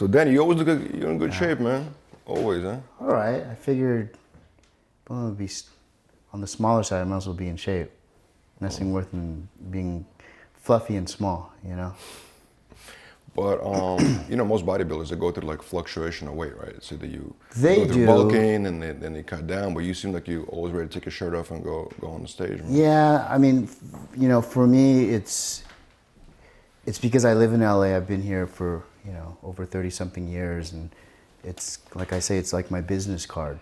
So Danny, you're in good shape, man. Always, huh? All right. I figured if I'm gonna be on the smaller side, I might as well be in shape. Nothing worth in being fluffy and small, you know? But most bodybuilders, they go through like fluctuation of weight, right? It's either you They go through do. bulking and then they cut down, but you seem like you always ready to take your shirt off and go on the stage, man. Yeah, I mean, for me, it's because I live in LA. I've been here for, over 30 something years, and it's, like I say, it's like my business card.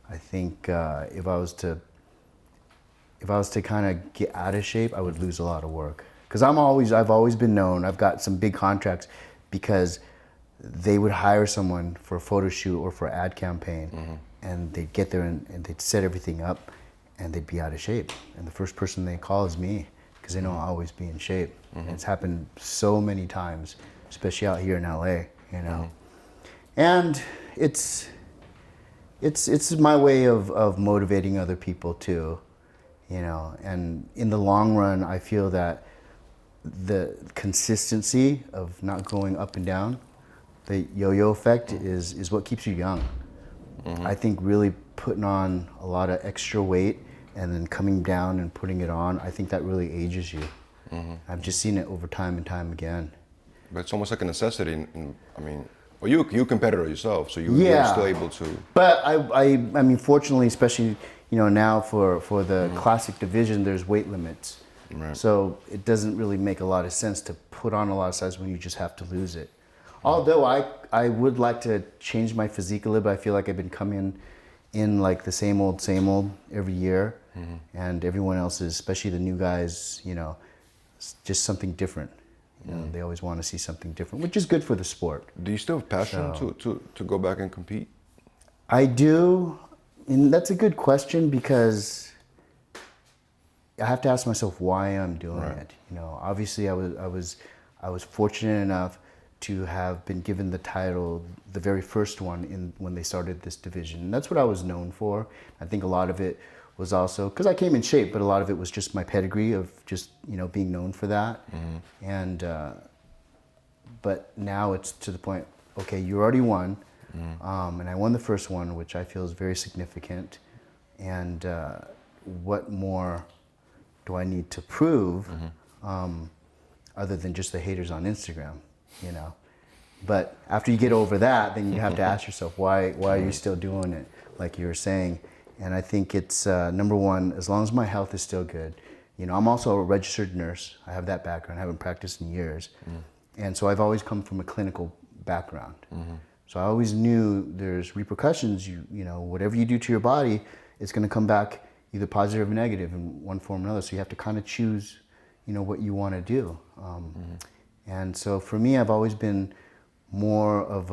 I think if I was to kind of get out of shape, I would lose a lot of work. Because I've always been known, I've got some big contracts because they would hire someone for a photo shoot or for an ad campaign, and they'd get there and they'd set everything up and they'd be out of shape. And the first person they call is me because they know I'll always be in shape. And it's happened so many times, especially out here in LA, And it's my way of motivating other people too, and in the long run, I feel that the consistency of not going up and down, the yo-yo effect is what keeps you young. I think really putting on a lot of extra weight and then coming down and putting it on, I think that really ages you. I've just seen it over time and time again. But it's almost like a necessity. Well, you're a competitor yourself, so you're still able to. But I mean, fortunately, especially now for the classic division, there's weight limits. Right. So it doesn't really make a lot of sense to put on a lot of size when you just have to lose it. Although I would like to change my physique a little bit. I feel like I've been coming in like the same old every year, and everyone else is, especially the new guys, just something different. They always want to see something different, which is good for the sport. Do you still have passion to go back and compete? I do, and that's a good question because I have to ask myself why I'm doing it. Obviously I was fortunate enough to have been given the title, the very first one when they started this division. And that's what I was known for. I think a lot of it was also because I came in shape, but a lot of it was just my pedigree of just being known for that. And but now it's to the point. Okay, you already won, and I won the first one, which I feel is very significant. And what more do I need to prove, other than just the haters on Instagram, But after you get over that, then you have to ask yourself, why are you still doing it, like you were saying? And I think it's, number one, as long as my health is still good. I'm also a registered nurse. I have that background. I haven't practiced in years. And so I've always come from a clinical background. So I always knew there's repercussions. Whatever you do to your body, it's going to come back either positive or negative in one form or another. So you have to kind of choose, what you want to do. And so for me, I've always been more of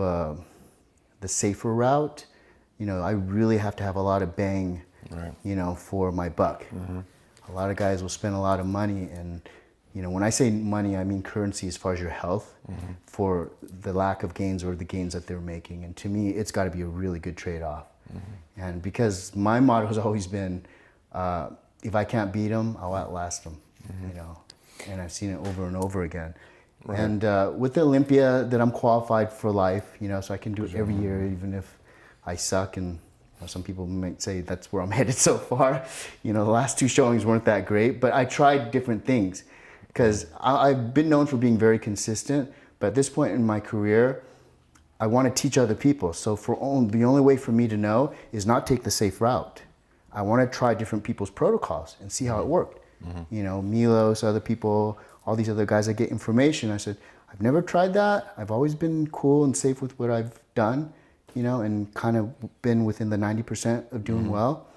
the safer route. I really have to have a lot of bang, for my buck. A lot of guys will spend a lot of money, and when I say money, I mean currency as far as your health, for the lack of gains or the gains that they're making. And to me, it's got to be a really good trade-off. And because my motto has always been, if I can't beat them, I'll outlast them. And I've seen it over and over again. Right. And with the Olympia, that I'm qualified for life, so I can do it every year, even if I suck. And some people might say that's where I'm headed so far. The last two showings weren't that great, but I tried different things because I've been known for being very consistent. But at this point in my career, I want to teach other people. So the only way for me to know is not take the safe route. I want to try different people's protocols and see how it worked. Milos, other people, all these other guys, I get information. I said, I've never tried that. I've always been cool and safe with what I've done, and kind of been within the 90% of doing well.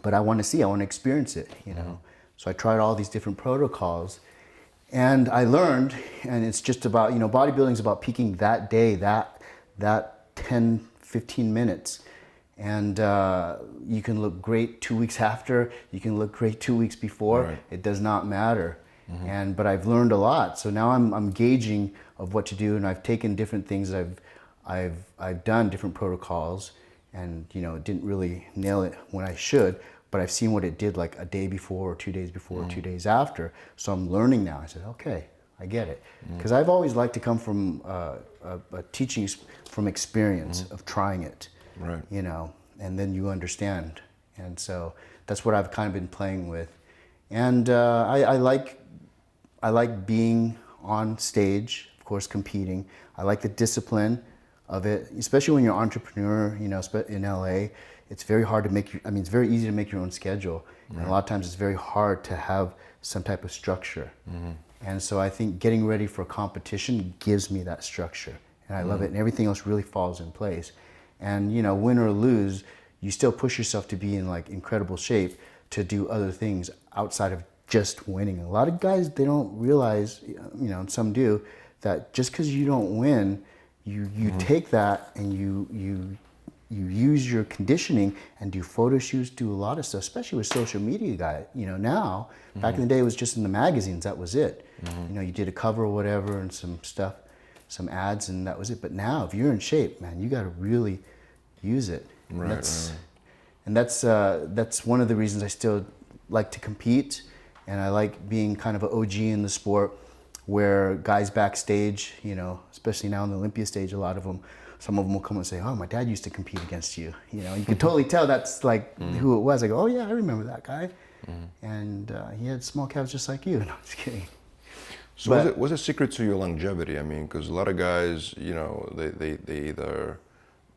But I want to experience it, So I tried all these different protocols, and I learned, and it's just about, bodybuilding is about peaking that day, that 10, 15 minutes. And you can look great 2 weeks after, you can look great 2 weeks before. Right. It does not matter. But I've learned a lot. So now I'm gauging of what to do, and I've taken different things that I've done different protocols, and didn't really nail it when I should. But I've seen what it did like a day before, or 2 days before, or 2 days after. So I'm learning now. I said, okay, I get it. Because I've always liked to come from a teaching from experience of trying it, Right. you know, and then you understand. And so that's what I've kind of been playing with. And I like being on stage, of course, competing. I like the discipline of it, especially when you're an entrepreneur, you know, in LA. It's very hard to make it's very easy to make your own schedule. Right. And a lot of times it's very hard to have some type of structure. And so I think getting ready for a competition gives me that structure. And I love it. And everything else really falls in place. And, you know, win or lose, you still push yourself to be in like incredible shape to do other things outside of just winning. A lot of guys, they don't realize, you know, and some do, that just because you don't win, you take that and you use your conditioning and do photo shoots, do a lot of stuff, especially with social media guy. You know, now, back in the day, it was just in the magazines, that was it. You know, you did a cover or whatever and some stuff, some ads, and that was it. But now, if you're in shape, man, you got to really use it. Right. And that's one of the reasons I still like to compete, and I like being kind of an OG in the sport, where guys backstage, you know, especially now on the Olympia stage, a lot of them, some of them will come and say, "Oh, my dad used to compete against you." You know, you can totally tell that's like who it was. I go, "Oh yeah, I remember that guy," and he had small calves just like you. No, I'm just kidding. So what's the secret to your longevity? I mean, because a lot of guys, you know, they either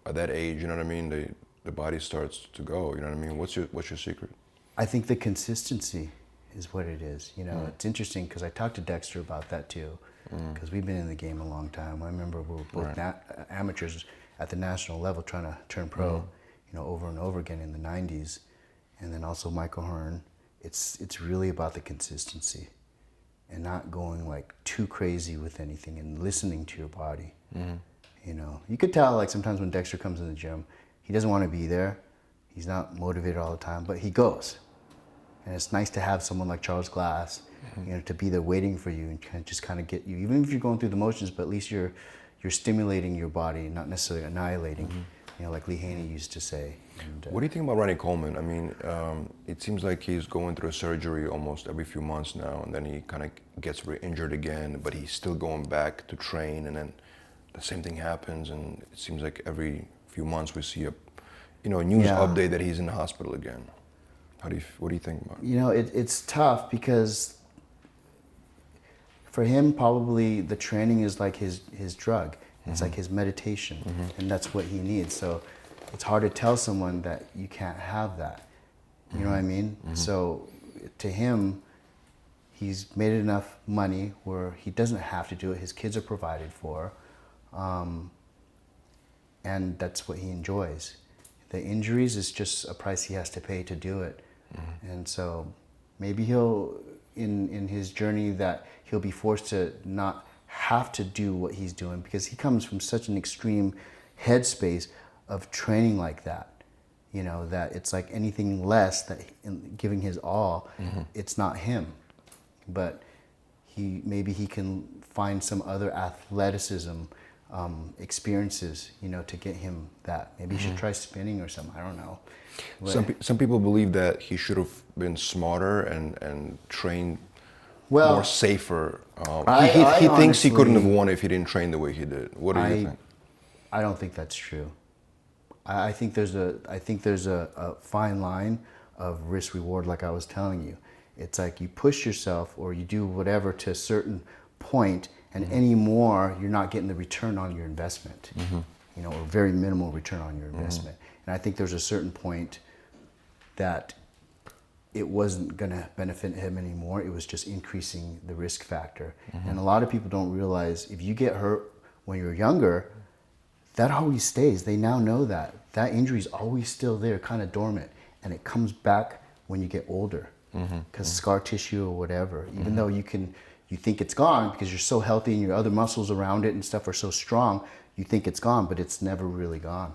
at that age, you know what I mean, the body starts to go. You know what I mean? What's your secret? I think the consistency is what it is. You know, it's interesting because I talked to Dexter about that too, because we've been in the game a long time. I remember we were both amateurs at the national level trying to turn pro, you know, over and over again in the 90s. And then also Michael Hearn. It's really about the consistency and not going like too crazy with anything and listening to your body. You know, you could tell like sometimes when Dexter comes in the gym, he doesn't want to be there. He's not motivated all the time, but he goes. And it's nice to have someone like Charles Glass, you know, to be there waiting for you and just kind of get you, even if you're going through the motions, but at least you're stimulating your body, not necessarily annihilating, you know, like Lee Haney used to say. And, what do you think about Ronnie Coleman? I mean, it seems like he's going through a surgery almost every few months now, and then he kind of gets re-injured again, but he's still going back to train, and then the same thing happens, and it seems like every few months we see a news update that he's in the hospital again. What do you think about it? You know, it's tough because for him, probably the training is like his drug. It's like his meditation, and that's what he needs. So it's hard to tell someone that you can't have that. You know what I mean? So to him, he's made enough money where he doesn't have to do it. His kids are provided for, and that's what he enjoys. The injuries is just a price he has to pay to do it. And so maybe he'll, in his journey, that he'll be forced to not have to do what he's doing, because he comes from such an extreme headspace of training like that, you know, that it's like anything less, that in giving his all, it's not him. But maybe he can find some other athleticism experiences, you know, to get him that. Maybe he should try spinning or something. I don't know. But Some people believe that he should have been smarter and trained Well, more safer. I he thinks he couldn't have honestly- won if he didn't train the way he did. What do you think? I don't think that's true. I think there's a fine line of risk reward, like I was telling you. It's like you push yourself or you do whatever to a certain point, and any more, you're not getting the return on your investment. You know, or very minimal return on your investment. And I think there's a certain point that it wasn't going to benefit him anymore. It was just increasing the risk factor. And a lot of people don't realize, if you get hurt when you're younger, that always stays. They now know that. That injury is always still there, kind of dormant. And it comes back when you get older, because scar tissue or whatever. Even though you think it's gone because you're so healthy and your other muscles around it and stuff are so strong, you think it's gone, but it's never really gone.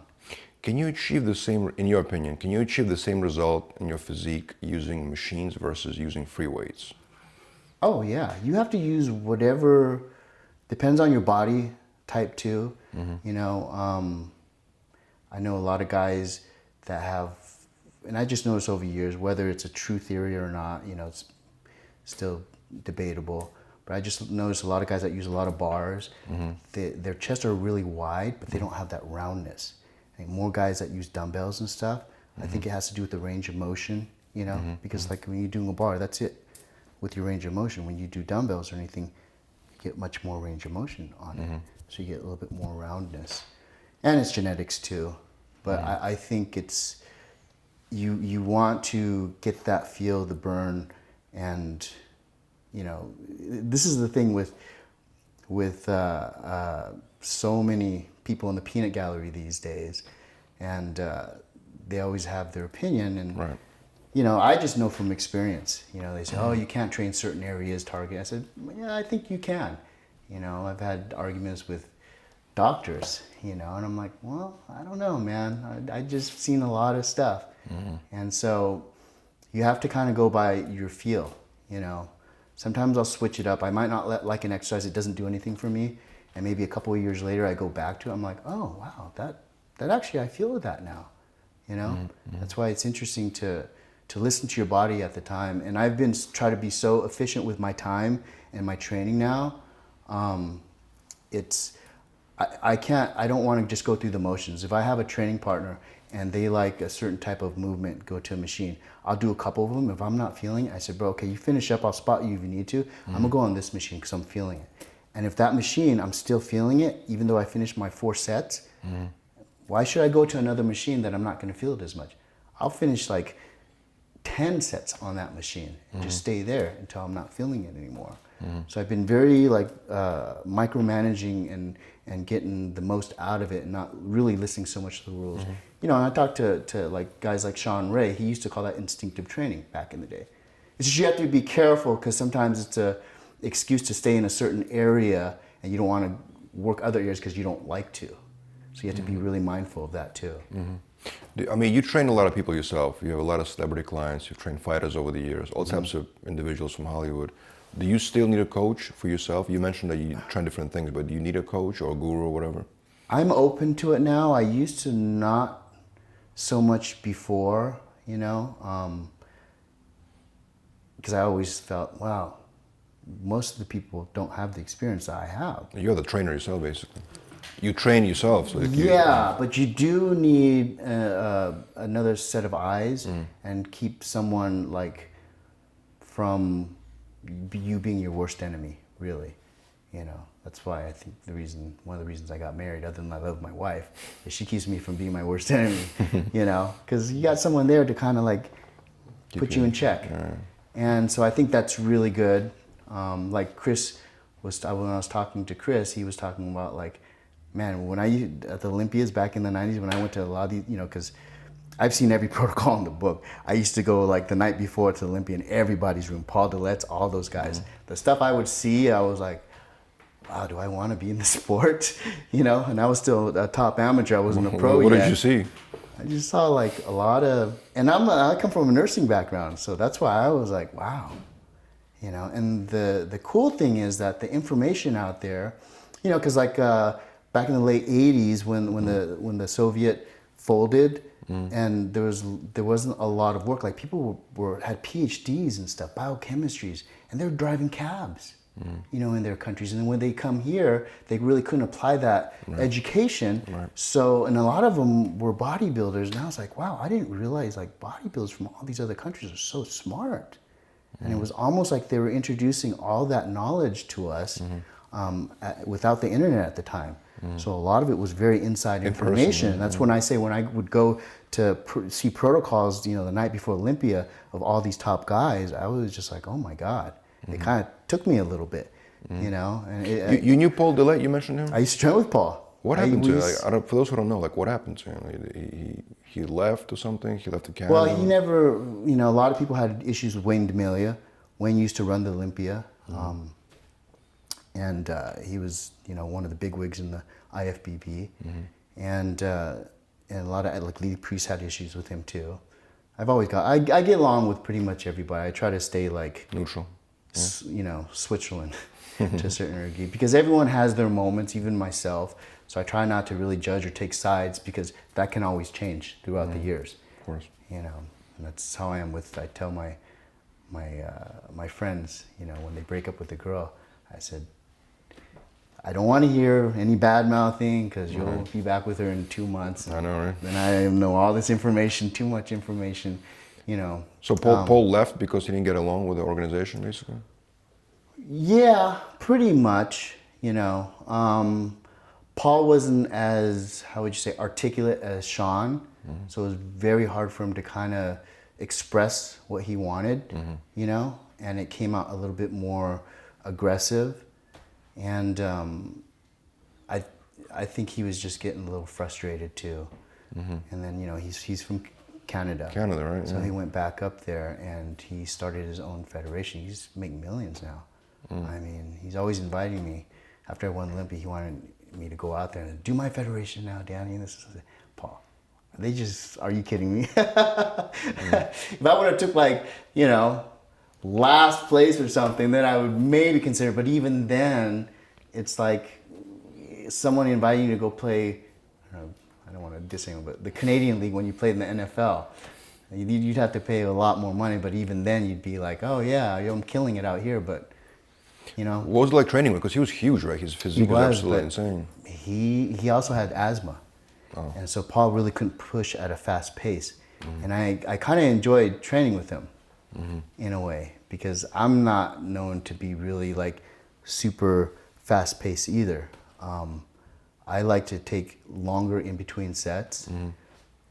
Can you achieve the same, in your opinion, can you achieve the same result in your physique using machines versus using free weights? Oh yeah, you have to use whatever, depends on your body type too. You know, I know a lot of guys that have, and I just noticed over years, whether it's a true theory or not, you know, it's still debatable, but I just noticed a lot of guys that use a lot of bars, their chests are really wide, but they don't have that roundness. I think more guys that use dumbbells and stuff, I think it has to do with the range of motion, you know, because like when you're doing a bar, that's it with your range of motion. When you do dumbbells or anything, you get much more range of motion on it. So you get a little bit more roundness. And it's genetics too. But I think it's, you want to get that feel, the burn, and, you know, this is the thing with so many people in the peanut gallery these days, and they always have their opinion, and you know, I just know from experience. You know, they say, oh, you can't train certain areas, target. I said, yeah, I think you can. You know, I've had arguments with doctors, you know, and I'm like, well, I don't know, man. I just seen a lot of stuff. And so you have to kind of go by your feel, you know. Sometimes I'll switch it up. I might not like an exercise, it doesn't do anything for me. And maybe a couple of years later, I go back to it. I'm like, oh, wow, that actually, I feel that now, you know. That's why it's interesting to listen to your body at the time. And I've been try to be so efficient with my time and my training now. I don't want to just go through the motions. If I have a training partner and they like a certain type of movement, go to a machine, I'll do a couple of them. If I'm not feeling it, I said, bro, okay, you finish up, I'll spot you if you need to. I'm gonna go on this machine because I'm feeling it. And if that machine, I'm still feeling it, even though I finished my 4 sets, why should I go to another machine that I'm not gonna feel it as much? I'll finish like 10 sets on that machine and just stay there until I'm not feeling it anymore. So I've been very like micromanaging and getting the most out of it and not really listening so much to the rules. You know, and I talked to like guys like Sean Ray. He used to call that instinctive training back in the day. It's just you have to be careful because sometimes it's a excuse to stay in a certain area and you don't want to work other areas because you don't like to. So you have to be really mindful of that too. I mean, you train a lot of people yourself. You have a lot of celebrity clients. You've trained fighters over the years, all types of individuals from Hollywood. Do you still need a coach for yourself? You mentioned that you try different things, but do you need a coach or a guru or whatever? I'm open to it now. I used to not so much before, you know, because I always felt, wow, most of the people don't have the experience that I have. You're the trainer yourself, basically. You train yourself. So yeah, but you do need another set of eyes and keep someone like from you being your worst enemy, really. You know, that's why I think one of the reasons I got married, other than I love my wife, is she keeps me from being my worst enemy, you know, because you got someone there to kind of like put you in check. And so I think that's really good. Like Chris when I was talking to Chris, he was talking about like, man, when at the Olympias back in the 90s, when I went to a lot of these, you know, because I've seen every protocol in the book. I used to go like the night before to Olympia in everybody's room, Paul Dillette's, all those guys. The stuff I would see, I was like, wow, do I want to be in the sport? You know, and I was still a top amateur. I wasn't a pro yet. What did you see? I just saw like a lot of, and I come from a nursing background, so that's why I was like, wow. You know, and the cool thing is that the information out there, you know, because like back in the late 80s when the Soviet folded, and there wasn't a lot of work. Like people had PhDs and stuff, biochemistries, and they were driving cabs, you know, in their countries. And then when they come here, they really couldn't apply that education. So, and a lot of them were bodybuilders. And I was like, wow, I didn't realize like bodybuilders from all these other countries are so smart. And it was almost like they were introducing all that knowledge to us without the internet at the time. So a lot of it was very inside information. And that's when I say when I would go to see protocols, you know, the night before Olympia of all these top guys, I was just like, oh my God. It kind of took me a little bit, you know. And you knew Paul Dillette? You mentioned him? I used to train with Paul. What happened to him? Like, for those who don't know, like what happened to him? He left or something? He left the Canada? Well, he never, you know, a lot of people had issues with Wayne DeMilia. Wayne used to run the Olympia. And he was, you know, one of the big wigs in the IFBB. And a lot of, like, Lee Priest had issues with him too. I get along with pretty much everybody. I try to stay like neutral, you know, Switzerland to a certain degree, because everyone has their moments, even myself. So I try not to really judge or take sides, because that can always change throughout the years. Of course. You know, and that's how I am with, I tell my friends, you know, when they break up with a girl, I said, I don't want to hear any bad mouthing because you'll be back with her in 2 months. I know, right? Then I know all this information, too much information, you know. So Paul left because he didn't get along with the organization, basically? Yeah, pretty much, you know. Paul wasn't as, how would you say, articulate as Sean. So it was very hard for him to kind of express what he wanted, you know. And it came out a little bit more aggressive. And I think he was just getting a little frustrated too. And then, you know, he's from Canada. Canada, right? So he went back up there and he started his own federation. He's making millions now. I mean, he's always inviting me. After I won Olympia, he wanted me to go out there and do my federation now, Danny. And this is Paul. They just, are you kidding me? If I would have took like, you know, last place or something, then I would maybe consider. But even then, it's like someone inviting you to go play, I don't want to diss anyone, but the Canadian League when you played in the NFL. You'd have to pay a lot more money, but even then you'd be like, oh yeah, I'm killing it out here, but you know. What was it like training with? Because he was huge, right? His physique was absolutely insane. He also had asthma. And so Paul really couldn't push at a fast pace. And I kind of enjoyed training with him in a way, because I'm not known to be really like super fast paced either. I like to take longer in between sets,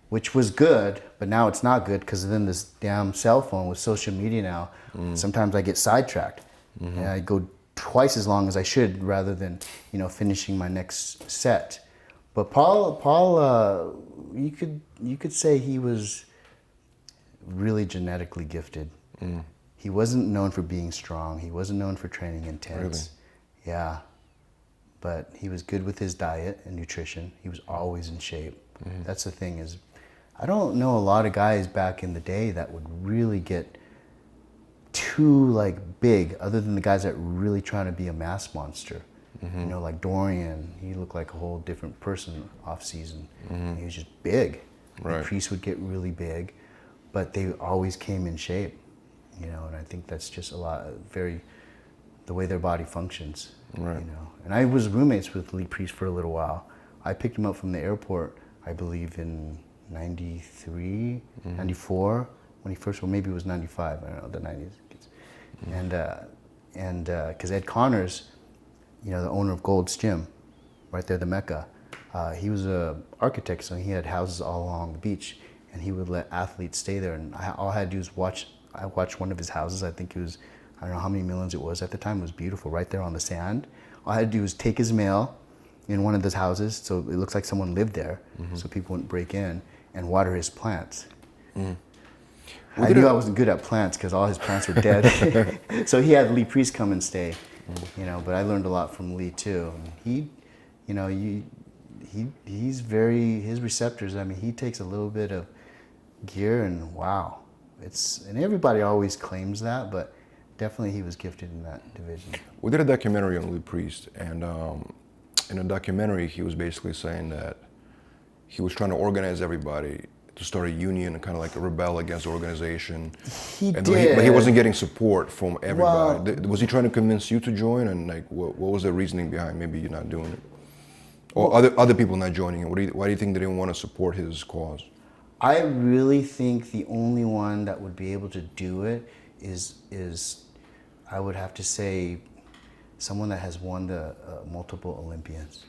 which was good, but now it's not good because then this damn cell phone with social media now, sometimes I get sidetracked and I go twice as long as I should rather than, you know, finishing my next set. But Paul, you could say he was really genetically gifted. He wasn't known for being strong. He wasn't known for training intense. Really? Yeah. But he was good with his diet and nutrition. He was always in shape. That's the thing is, I don't know a lot of guys back in the day that would really get too like big, other than the guys that were really trying to be a mass monster. You know, like Dorian, he looked like a whole different person off season. He was just big. Right. The Priest would get really big, but they always came in shape. You know, and I think that's just the way their body functions. Right. You know, and I was roommates with Lee Priest for a little while. I picked him up from the airport, I believe in 93, 94, when he first, well maybe it was 95, I don't know, the 90s. And because Ed Connors, you know, the owner of Gold's Gym, right there, the Mecca, he was an architect, so he had houses all along the beach, and he would let athletes stay there. And all I had to do was watch one of his houses. I think it was, I don't know how many millions it was at the time. It was beautiful, right there on the sand. All I had to do was take his mail in one of those houses, so it looks like someone lived there, so people wouldn't break in, and water his plants. I knew I wasn't good at plants because all his plants were dead. So he had Lee Priest come and stay, you know, but I learned a lot from Lee too. And he, you know, he's very, his receptors, I mean, he takes a little bit of gear and wow. And everybody always claims that, but definitely he was gifted in that division. We did a documentary on Lee Priest, and in a documentary he was basically saying that he was trying to organize everybody to start a union and kind of like a rebel against the organization. But he wasn't getting support from everybody. Well, was he trying to convince you to join? And like, what was the reasoning behind maybe you not doing it? Or other people not joining it? Why do you think they didn't want to support his cause? I really think the only one that would be able to do it is I would have to say someone that has won the multiple Olympians.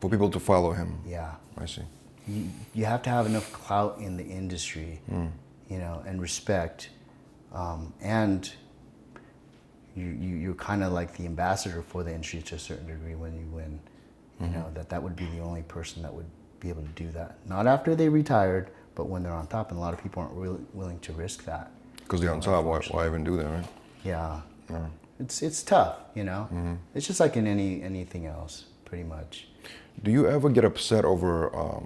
For people to follow him? Yeah. I see. You have to have enough clout in the industry, you know, and respect, and you're kind of like the ambassador for the industry to a certain degree when you win. You know, that would be the only person that would be able to do that. Not after they retired, but when they're on top, and a lot of people aren't really willing to risk that. Because they're on top, why even do that, right? Yeah. It's tough, you know. It's just like in anything else, pretty much. Do you ever get upset over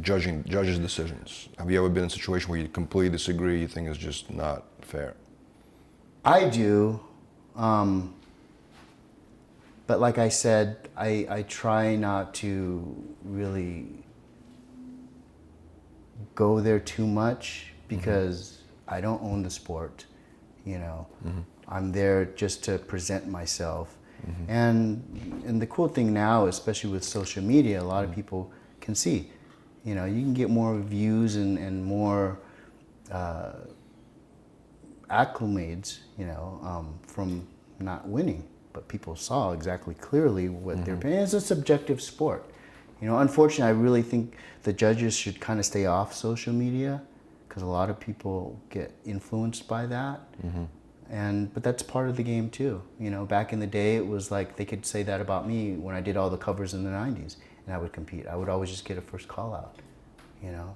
judges' decisions? Have you ever been in a situation where you completely disagree, you think it's just not fair? I do. But like I said, I try not to really go there too much because I don't own the sport, you know. I'm there just to present myself. And the cool thing now, especially with social media, a lot of people can see. You know, you can get more views and more acclimates, you know, from not winning. But people saw exactly clearly what they're paying. It's a subjective sport. You know, unfortunately, I really think the judges should kind of stay off social media because a lot of people get influenced by that. But that's part of the game too. You know, back in the day, it was like they could say that about me when I did all the covers in the 90s and I would compete. I would always just get a first call out, you know?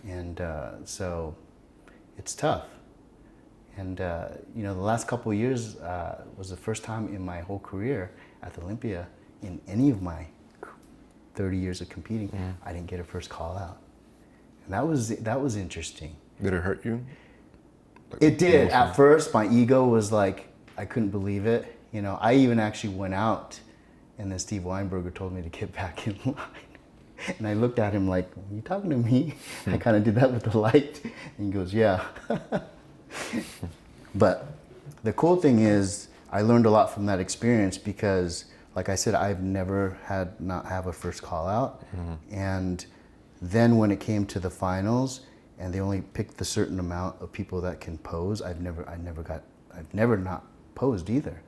And so it's tough. And, you know, the last couple of years was the first time in my whole career at the Olympia, in any of my 30 years of competing, I didn't get a first call out. And that was interesting. Did it hurt you? Like, it did. At first, my ego was like, I couldn't believe it. You know, I even actually went out and then Steve Weinberger told me to get back in line. And I looked at him like, are you talking to me? I kind of did that with the light. And he goes, yeah. But the cool thing is I learned a lot from that experience because, like I said, I've never had not have a first call out. And then when it came to the finals and they only picked the certain amount of people that can pose, I've never not posed either,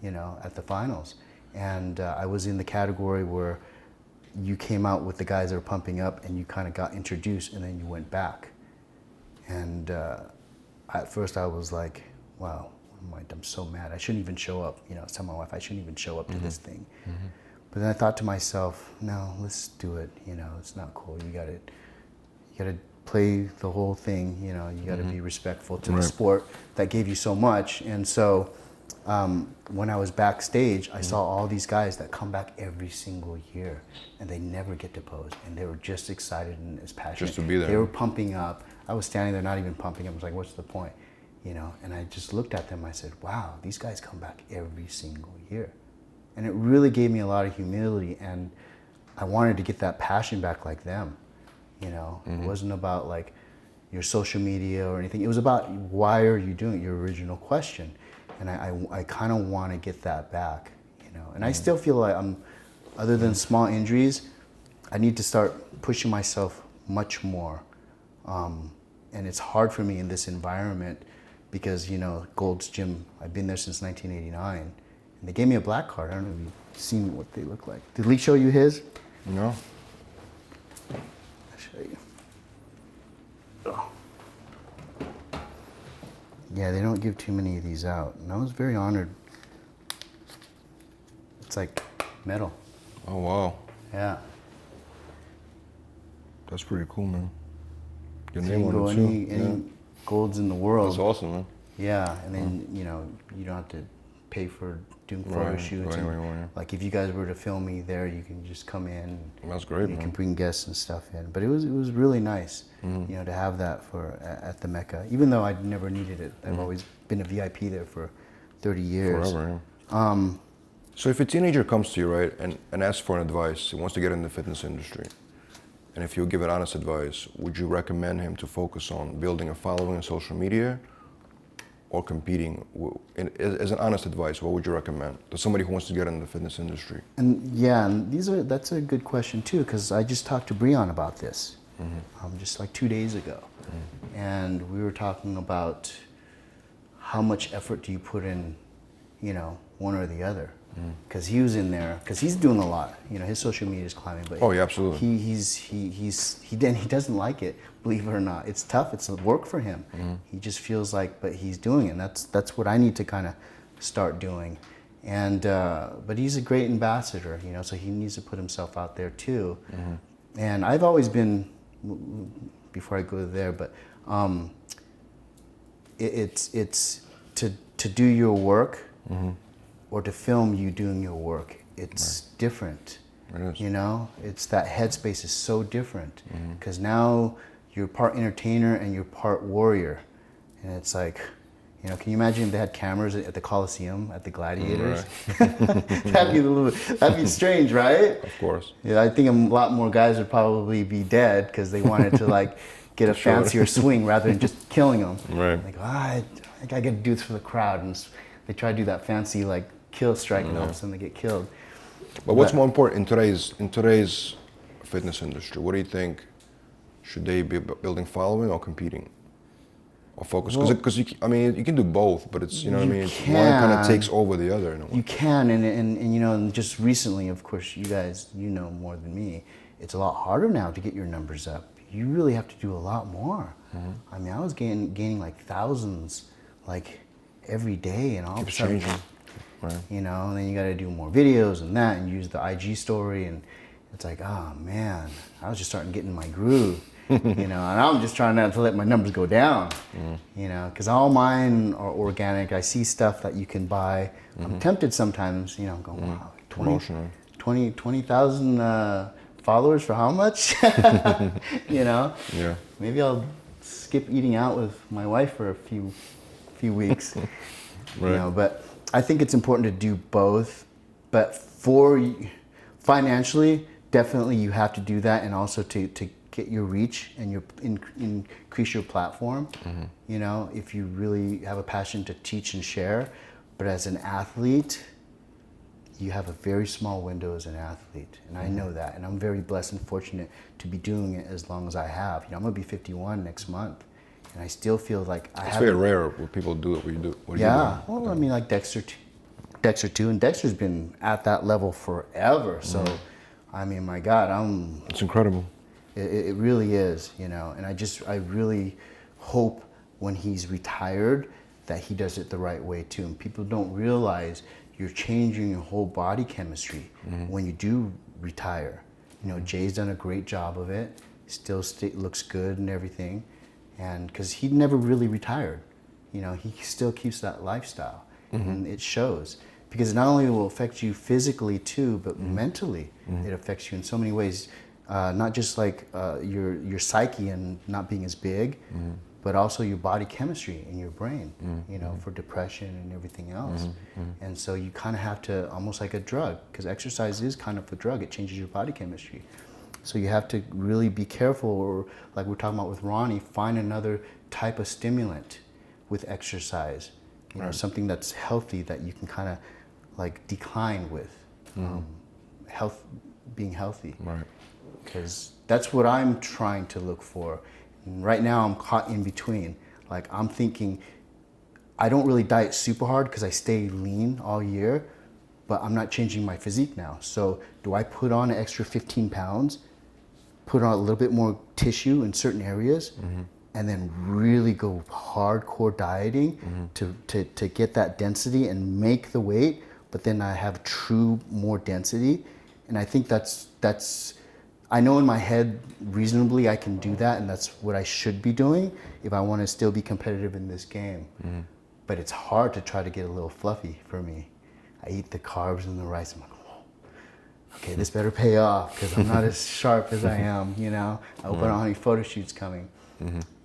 you know, at the finals. And I was in the category where you came out with the guys that were pumping up and you kind of got introduced and then you went back. And at first I was like, wow, I'm so mad. I shouldn't even show up. You know, I was telling my wife, I shouldn't even show up to this thing. But then I thought to myself, no, let's do it. You know, it's not cool. You gotta play the whole thing. You know, you gotta be respectful to the sport that gave you so much. And so when I was backstage, I saw all these guys that come back every single year and they never get to pose. And they were just excited and as passionate. Just to be there. They were pumping up. I was standing there not even pumping up. I was like, what's the point? You know, and I just looked at them. I said, wow, these guys come back every single year. And it really gave me a lot of humility. And I wanted to get that passion back like them. You know, it wasn't about like your social media or anything. It was about why are you doing it, your original question. And I kind of want to get that back, you know. And I still feel like other than small injuries, I need to start pushing myself much more. And it's hard for me in this environment because, you know, Gold's Gym, I've been there since 1989. And they gave me a black card. I don't know if you've seen what they look like. Did Lee show you his? No. I'll show you. Oh. Yeah, they don't give too many of these out. And I was very honored. It's like metal. Oh, wow. Yeah. That's pretty cool, man. Your So name you can go on it too. any golds in the world. That's awesome, man. Yeah, and then, you know, you don't have to pay for doing photo shoots. Right, And, right. like if you guys were to film me there, you can just come in. That's great, You man. can bring guests and stuff in. But it was really nice, you know, to have that at the Mecca. Even though I never needed it, I've always been a VIP there for 30 years. Forever, yeah. So if a teenager comes to you, right, and asks for an advice, he wants to get in the fitness industry, and if you give it honest advice, would you recommend him to focus on building a following on social media or competing? As an honest advice, what would you recommend to somebody who wants to get in the fitness industry? And yeah, and that's a good question too, because I just talked to Breon about this just like 2 days ago. And we were talking about how much effort do you put in, you know, one or the other. Because he was in there, because he's doing a lot. You know, his social media is climbing, but Oh, yeah, absolutely. he doesn't like it. Believe it or not, it's tough. It's work for him. He just feels like, but he's doing it. And that's what I need to kind of start doing. And but he's a great ambassador, you know, so he needs to put himself out there too. And I've always been, before I go there, but it's to do your work. Or to film you doing your work. It's different. It is. You know, it's that headspace is so different because now you're part entertainer and you're part warrior, and it's like, you know, can you imagine if they had cameras at the Coliseum at the Gladiators? That'd be strange, right? Of course. Yeah, I think a lot more guys would probably be dead because they wanted to like get a Sure. fancier swing rather than just killing them. Right. Like, I got to do this for the crowd, and they try to do that fancy like kill strike, and all of a sudden they get killed. But what's more important in today's fitness industry? What do you think? Should they be building following or competing? Or focus? Because I mean, you can do both, but it's, you know what I mean? One kind of takes over the other in a way. You can, and you know, and just recently, of course, you guys, you know more than me, it's a lot harder now to get your numbers up. You really have to do a lot more. I mean, I was gaining like thousands, like every day, and all of a sudden, Changing. Right. you know, and then you got to do more videos and that, and use the IG story, and it's like, oh man, I was just starting to get in my groove, you know, and I'm just trying not to let my numbers go down, you know, because all mine are organic. I see stuff that you can buy. I'm tempted sometimes, you know, I'm going, wow, 20,000 followers for how much? You know? Yeah. Maybe I'll skip eating out with my wife for a few weeks. Right. You know, but I think it's important to do both. But financially, definitely you have to do that, and also to get your reach and your increase your platform. You know, if you really have a passion to teach and share. But as an athlete, you have a very small window as an athlete, and I know that, and I'm very blessed and fortunate to be doing it as long as I have. You know, I'm gonna be 51 next month, and I still feel like It's very rare when people do what you do. What do yeah, you do? well, I mean, like Dexter too, and Dexter's been at that level forever. So, I mean, my God, It's incredible. It really is, you know, and I really hope when he's retired that he does it the right way too. And people don't realize you're changing your whole body chemistry when you do retire. You know, Jay's done a great job of it. Still looks good and everything, and because he never really retired, you know, he still keeps that lifestyle, and it shows. Because it not only will affect you physically too, but mentally it affects you in so many ways. Not just like your psyche and not being as big, but also your body chemistry in your brain, you know, for depression and everything else. And so you kind of have to, almost like a drug, because exercise is kind of a drug. It changes your body chemistry. So you have to really be careful, or like we're talking about with Ronnie, find another type of stimulant with exercise. You know, something that's healthy that you can kind of like decline with. Being healthy. Right. Because that's what I'm trying to look for. And right now I'm caught in between. Like I'm thinking, I don't really diet super hard because I stay lean all year, but I'm not changing my physique now. So do I put on an extra 15 pounds, put on a little bit more tissue in certain areas, and then really go hardcore dieting to get that density and make the weight, but then I have true more density? And I think that's I know in my head reasonably I can do that, and that's what I should be doing if I want to still be competitive in this game. But it's hard to try to get a little fluffy for me. I eat the carbs and the rice. I'm like, whoa, okay, this better pay off because I'm not as sharp as I am, you know. I hope I don't have any photo shoots coming.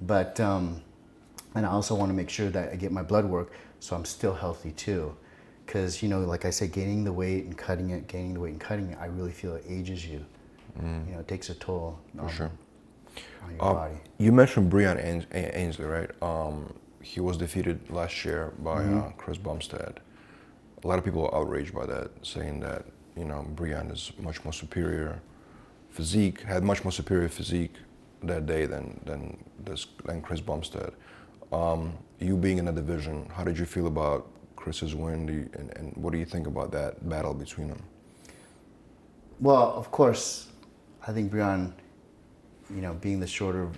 But, and I also want to make sure that I get my blood work so I'm still healthy too. Because, you know, like I said, gaining the weight and cutting it, gaining the weight and cutting it, I really feel it ages you. You know, it takes a toll on your body. You mentioned Breon Ansley, right? He was defeated last year by Chris Bumstead. A lot of people are outraged by that, saying that, you know, Breon is much more superior physique, had much more superior physique that day than Chris Bumstead. You being in the division, how did you feel about Chris's win, and what do you think about that battle between them? Well, of course, I think Breon, you know, being the shorter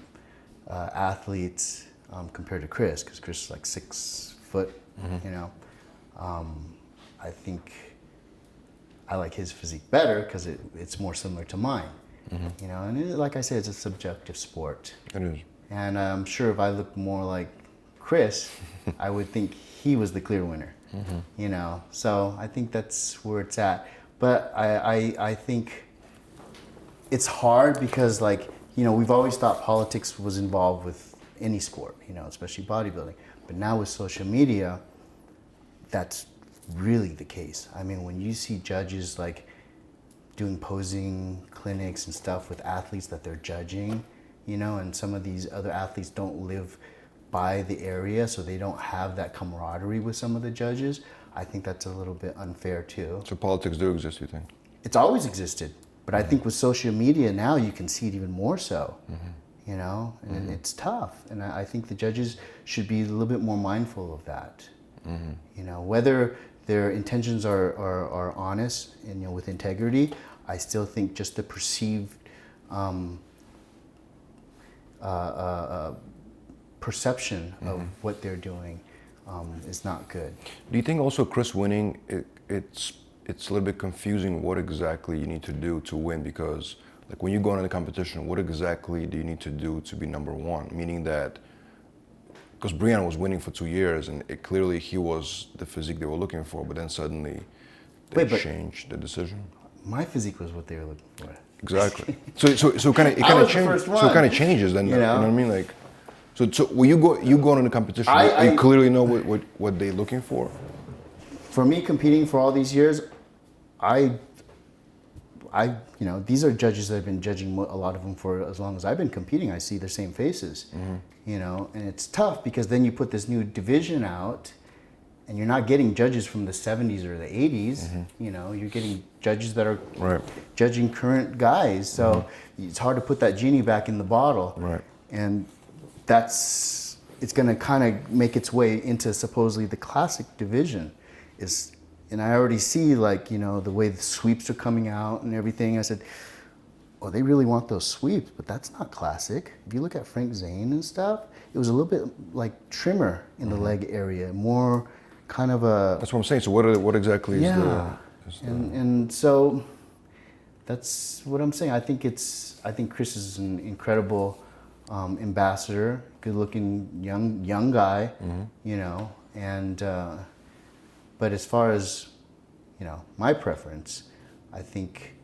athlete compared to Chris, because Chris is like 6 foot, you know, I think I like his physique better because it's more similar to mine, you know, and like I said, it's a subjective sport. It is. And I'm sure if I looked more like Chris, I would think he was the clear winner, you know, so I think that's where it's at. But I think it's hard because, like, you know, we've always thought politics was involved with any sport, you know, especially bodybuilding. But now with social media, that's really the case. I mean, when you see judges like doing posing clinics and stuff with athletes that they're judging, you know, and some of these other athletes don't live by the area, so they don't have that camaraderie with some of the judges. I think that's a little bit unfair too. So politics do exist, you think? It's always existed, but I think with social media now you can see it even more so. You know, and it's tough, and I think the judges should be a little bit more mindful of that. You know, whether their intentions are honest and, you know, with integrity, I still think just the perceived perception of what they're doing is not good. Do you think also Chris winning, it's a little bit confusing what exactly you need to do to win? Because like when you go into the competition, what exactly do you need to do to be number one? Meaning that, because Breon was winning for 2 years and clearly he was the physique they were looking for, but then suddenly they changed the decision. My physique was what they were looking for. Exactly. So it kind of changes. So it kind of changes then. You know what I mean? Like, so when you go into the competition, you clearly know what they're looking for. For me, competing for all these years, you know, these are judges that have been judging a lot of them for as long as I've been competing. I see their same faces, you know, and it's tough because then you put this new division out and you're not getting judges from the 70s or the 80s, you know, you're getting judges that are judging current guys. So it's hard to put that genie back in the bottle. Right. And it's going to kind of make its way into supposedly the classic division and I already see, like, you know, the way the sweeps are coming out and everything. I said, oh, they really want those sweeps, but that's not classic. If you look at Frank Zane and stuff, it was a little bit like trimmer in the leg area, more kind of a... That's what I'm saying. So what exactly is the... And so that's what I'm saying. I think Chris is an incredible ambassador, good-looking young guy, you know, and... But as far as, you know, my preference, I think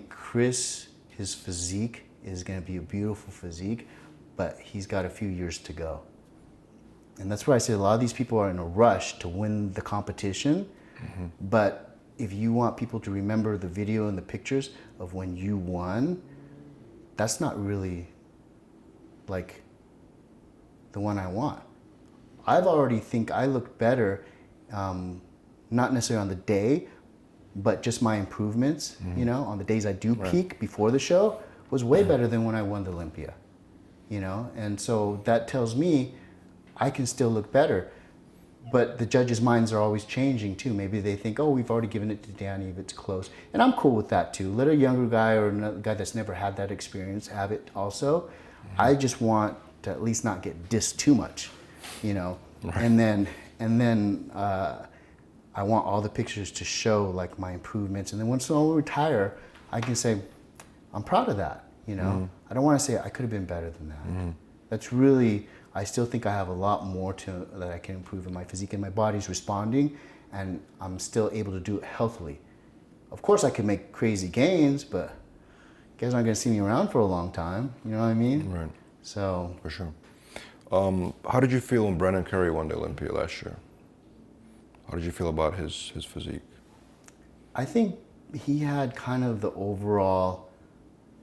Chris, his physique is going to be a beautiful physique, but he's got a few years to go. And that's why I say a lot of these people are in a rush to win the competition. But if you want people to remember the video and the pictures of when you won, that's not really like the one I want. I've already think I look better. Not necessarily on the day, but just my improvements, you know, on the days I do peak before the show was way better than when I won the Olympia, you know? And so that tells me I can still look better, but the judges' minds are always changing too. Maybe they think, oh, we've already given it to Danny if it's close. And I'm cool with that too. Let a younger guy or another guy that's never had that experience have it also. I just want to at least not get dissed too much, you know? And then I want all the pictures to show like my improvements. And then once I retire, I can say, I'm proud of that, you know? I don't want to say I could have been better than that. That's really, I still think I have a lot more that I can improve in my physique, and my body's responding, and I'm still able to do it healthily. Of course I can make crazy gains, but you guys aren't going to see me around for a long time, you know what I mean? Right. So. For sure. How did you feel when Brandon Curry won the Olympia last year? How did you feel about his physique? I think he had kind of the overall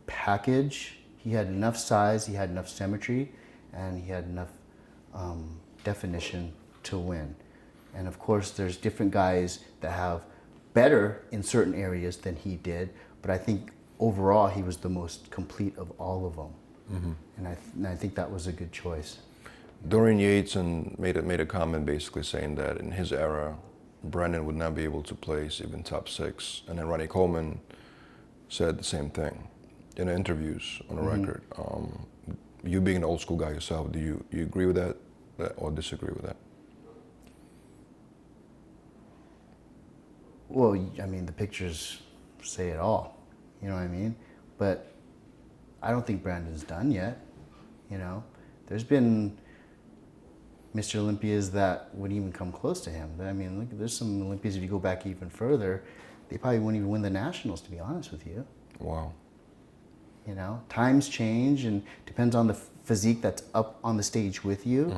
package. He had enough size, he had enough symmetry, and he had enough definition to win. And of course, there's different guys that have better in certain areas than he did, but I think overall he was the most complete of all of them. And I think that was a good choice. Dorian Yates made a comment basically saying that in his era, Brandon would not be able to place even top 6. And then Ronnie Coleman said the same thing in interviews on the record. You being an old school guy yourself, do you agree with that or disagree with that? Well, I mean, the pictures say it all, you know what I mean? But I don't think Brandon's done yet, you know? There's been Mr. Olympias that wouldn't even come close to him. I mean, look, there's some Olympias, if you go back even further, they probably wouldn't even win the Nationals, to be honest with you. Wow. You know, times change and depends on the physique that's up on the stage with you.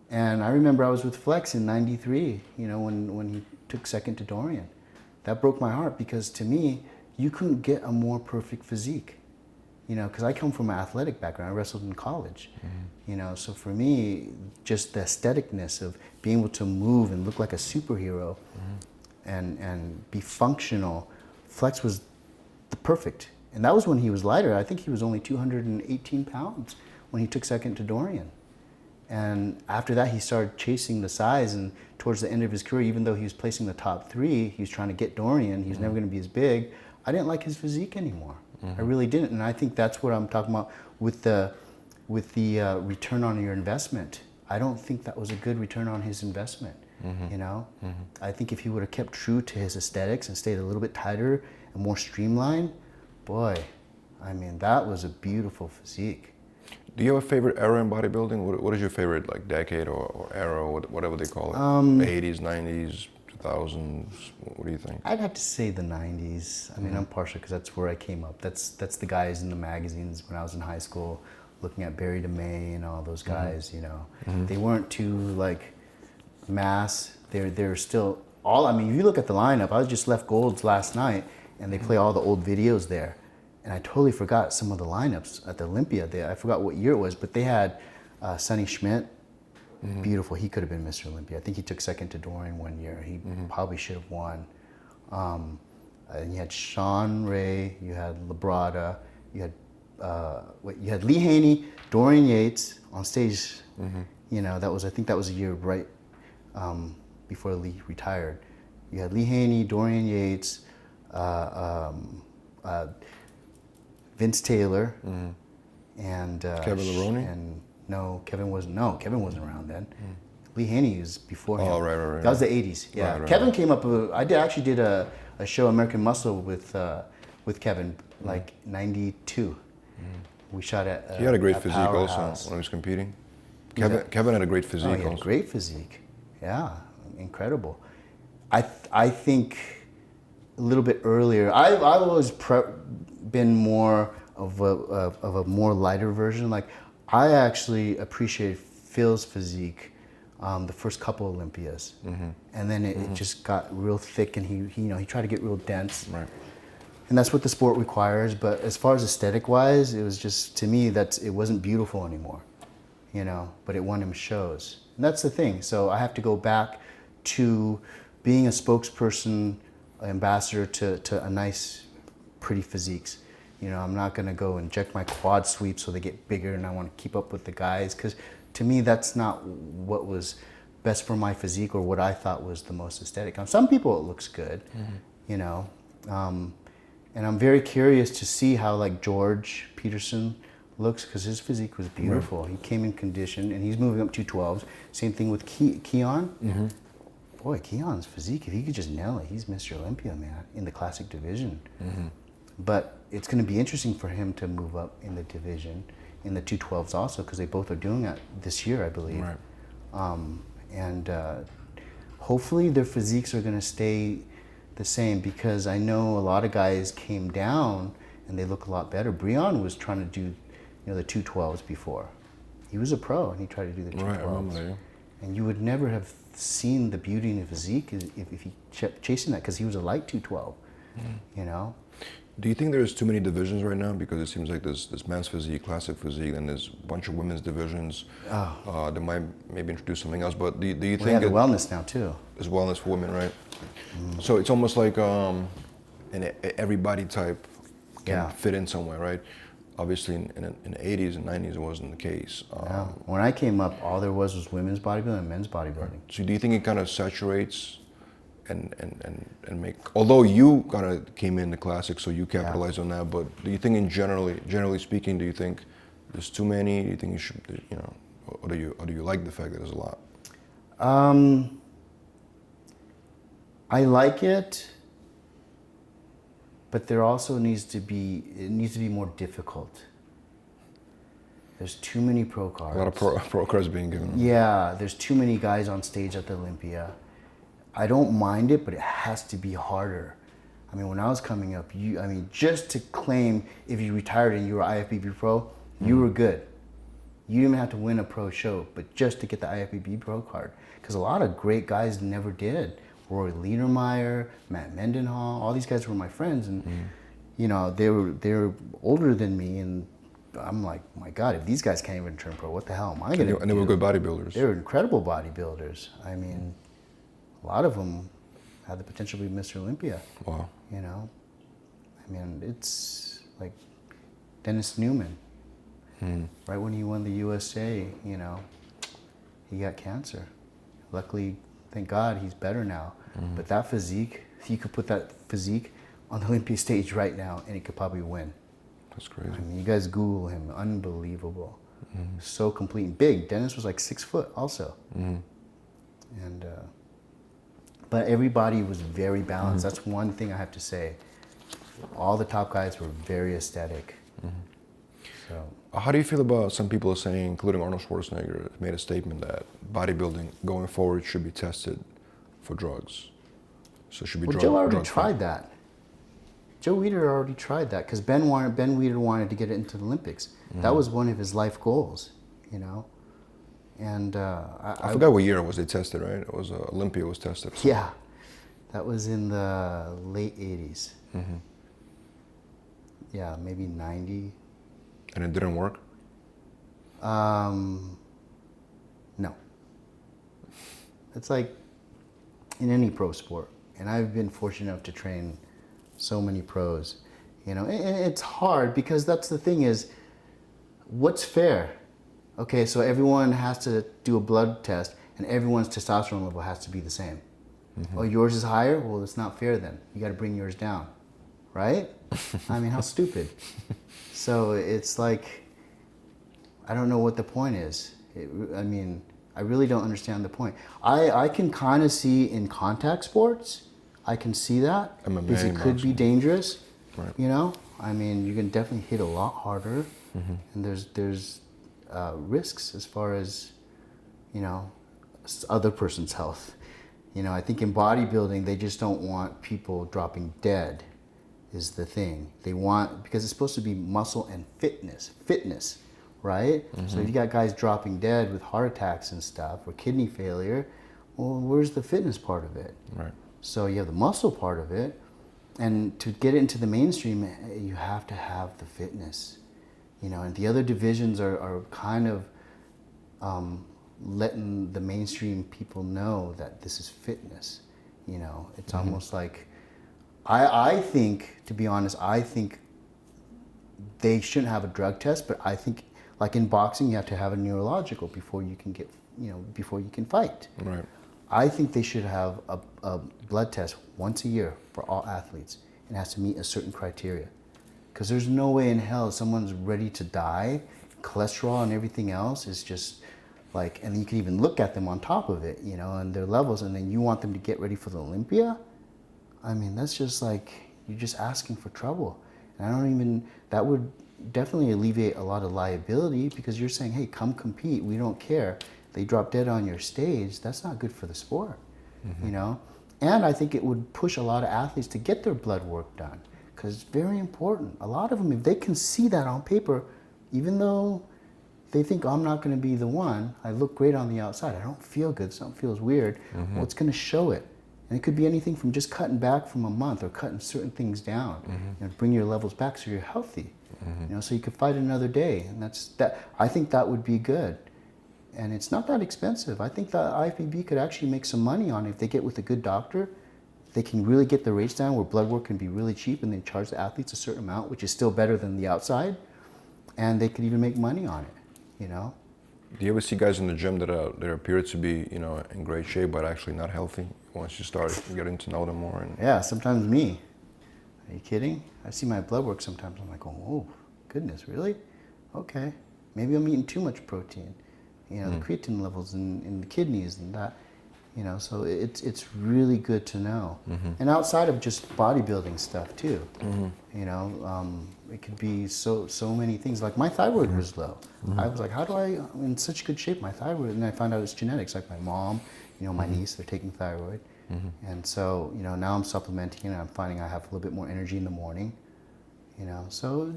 And I remember I was with Flex in '93, you know, when he took second to Dorian. That broke my heart because to me, you couldn't get a more perfect physique. You know, because I come from an athletic background. I wrestled in college. You know, so for me, just the aestheticness of being able to move and look like a superhero and be functional, Flex was the perfect. And that was when he was lighter. I think he was only 218 pounds when he took second to Dorian. And after that, he started chasing the size. And towards the end of his career, even though he was placing the top 3, he was trying to get Dorian. He was never going to be as big. I didn't like his physique anymore. I really didn't. And I think that's what I'm talking about with the return on your investment. I don't think that was a good return on his investment. You know, I think if he would have kept true to his aesthetics and stayed a little bit tighter and more streamlined, boy, I mean, that was a beautiful physique. Do you have a favorite era in bodybuilding? What is your favorite, like, decade or era, or whatever they call it? 80s, 90s, 2000s? What do you think? I'd have to say the 90s. I mean, I'm partial because that's where I came up. That's the guys in the magazines when I was in high school, looking at Barry DeMay and all those guys, you know. They weren't too, like, mass. They're still all, I mean, if you look at the lineup, I just left Gold's last night and they play all the old videos there. And I totally forgot some of the lineups at the Olympia. I forgot what year it was, but they had Sonny Schmidt, beautiful. He could have been Mr. Olympia. I think he took second to Dorian one year. He probably should have won. And you had Sean Ray, you had Labrada, you had Lee Haney, Dorian Yates on stage. You know, I think that was a year right before Lee retired. You had Lee Haney, Dorian Yates, Vince Taylor, and Kevin Leroney? And Kevin wasn't around then. Lee Haney was before him. Oh, right. That was the 80s. Yeah. Right. Kevin came up. I actually did a show, American Muscle, with Kevin, like 92. We shot at. He had a great physique Powerhouse. also when he was competing. Kevin had a great physique He had also. great physique. Yeah, incredible. I think a little bit earlier. I've always been more of a more lighter version. Like, I actually appreciate Phil's physique the first couple Olympias, and then it just got real thick, and he tried to get real dense. Right. And that's what the sport requires. But as far as aesthetic-wise, it was just, to me, it wasn't beautiful anymore, you know. But it won him shows, and that's the thing. So I have to go back to being a spokesperson, ambassador to a nice, pretty physiques. You know, I'm not gonna go inject my quad sweeps so they get bigger, and I want to keep up with the guys, because to me that's not what was best for my physique or what I thought was the most aesthetic. Some people it looks good, you know. And I'm very curious to see how, like, George Peterson looks, because his physique was beautiful. He came in condition, and he's moving up 212s. Same thing with Keon. Boy, Keon's physique, if he could just nail it, he's Mr. Olympia, man, in the classic division. But it's going to be interesting for him to move up in the division, in the 212s also, because they both are doing it this year, I believe. And hopefully their physiques are going to stay the same, because I know a lot of guys came down and they look a lot better. Breon was trying to do, the 212s before. He was a pro and he tried to do the 212s. Right, I remember that, yeah. And you would never have seen the beauty in his physique if he kept chasing that, because he was a light 212, you know? Do you think there's too many divisions right now? Because it seems like there's men's physique, classic physique, and there's a bunch of women's divisions. They might maybe introduce something else, but do you think... We have the wellness now too. There's wellness for women, right? So it's almost like every body type can fit in somewhere, right? Obviously in the 80s and 90s it wasn't the case. When I came up, all there was women's bodybuilding and men's bodybuilding. So do you think it kind of saturates and make, although you kind of came in the classic, so you capitalized on that, but do you think generally speaking, do you think there's too many? Do you think you should, or do you like the fact that there's a lot? I like it, but there also needs to be more difficult. There's too many pro cards. A lot of pro cards being given. Yeah, there's too many guys on stage at the Olympia. I don't mind it, but it has to be harder. I mean, when I was coming up, just to claim if you retired and you were IFBB pro, you were good. You didn't even have to win a pro show, but just to get the IFBB pro card. Because a lot of great guys never did. Roy Ledermeyer, Matt Mendenhall, all these guys were my friends, and they were older than me, and I'm like, my God, if these guys can't even turn pro, what the hell am I going to do? And they were good bodybuilders. They were incredible bodybuilders. I mean, a lot of them had the potential to be Mr. Olympia. Wow. You know, I mean, it's like Dennis Newman. Right when he won the USA, you know, he got cancer. Luckily, thank God, he's better now. But that physique, you could put that physique on the Olympia stage right now, and he could probably win. That's crazy. I mean, you guys Google him, unbelievable. So complete and big. Dennis was like 6 foot also. And, but everybody was very balanced. That's one thing I have to say. All the top guys were very aesthetic. So. How do you feel about some people saying, including Arnold Schwarzenegger, made a statement that bodybuilding going forward should be tested for drugs? So it should be Joe already tried that. Joe Weider already tried that because Ben Weider wanted to get it into the Olympics. That was one of his life goals, you know. And I forgot what year it was they tested, right? It was Olympia was tested. Yeah, that was in the late 80s. Yeah, maybe 90. And it didn't work? No. It's like in any pro sport. And I've been fortunate enough to train so many pros. You know, and it's hard because that's the thing is, what's fair? Okay, so everyone has to do a blood test and everyone's testosterone level has to be the same. Oh, yours is higher? Well, it's not fair then. You got to bring yours down, right? I mean, how stupid. So it's like, I don't know what the point is. I mean, I really don't understand the point. I can kind of see in contact sports, I can see that MMA, because it could be dangerous. Right. You know, I mean, you can definitely hit a lot harder, and there's risks as far as, you know, other person's health. You know, I think in bodybuilding they just don't want people dropping dead. Is the thing they want, because it's supposed to be muscle and fitness, right? So if you got guys dropping dead with heart attacks and stuff or kidney failure, well, where's the fitness part of it? Right. So you have the muscle part of it, and to get it into the mainstream, you have to have the fitness, you know. And the other divisions are kind of letting the mainstream people know that this is fitness. You know, it's almost like. I think, to be honest, I think they shouldn't have a drug test, but I think, like in boxing, you have to have a neurological before you can get, you know, before you can fight. Right. I think they should have a blood test once a year for all athletes. It has to meet a certain criteria. Because there's no way in hell someone's ready to die, cholesterol and everything else is just like, and you can even look at them on top of it, you know, and their levels, and then you want them to get ready for the Olympia? I mean, that's just like, you're just asking for trouble. And that would definitely alleviate a lot of liability because you're saying, hey, come compete, we don't care. They drop dead on your stage, that's not good for the sport, you know? And I think it would push a lot of athletes to get their blood work done because it's very important. A lot of them, if they can see that on paper, even though they think, oh, I'm not gonna be the one, I look great on the outside, I don't feel good, something feels weird, well, it's gonna show it. And it could be anything from just cutting back from a month or cutting certain things down, you know, bring your levels back so you're healthy, you know, so you could fight another day. And I think that would be good. And it's not that expensive. I think that IFBB could actually make some money on it if they get with a good doctor. They can really get the rates down where blood work can be really cheap and they charge the athletes a certain amount, which is still better than the outside. And they could even make money on it, you know. Do you ever see guys in the gym that appear to be, you know, in great shape but actually not healthy once you start getting to know them more? And yeah, sometimes me. Are you kidding? I see my blood work sometimes. I'm like, oh, goodness, really? Okay. Maybe I'm eating too much protein. You know, the creatine levels in the kidneys and that. You know, so it's really good to know. And outside of just bodybuilding stuff too. You know, it could be so many things. Like my thyroid was low. I was like, I'm in such good shape, my thyroid, and I found out it's genetics. Like my mom, you know, my niece, they're taking thyroid. And so, you know, now I'm supplementing and I'm finding I have a little bit more energy in the morning. You know, so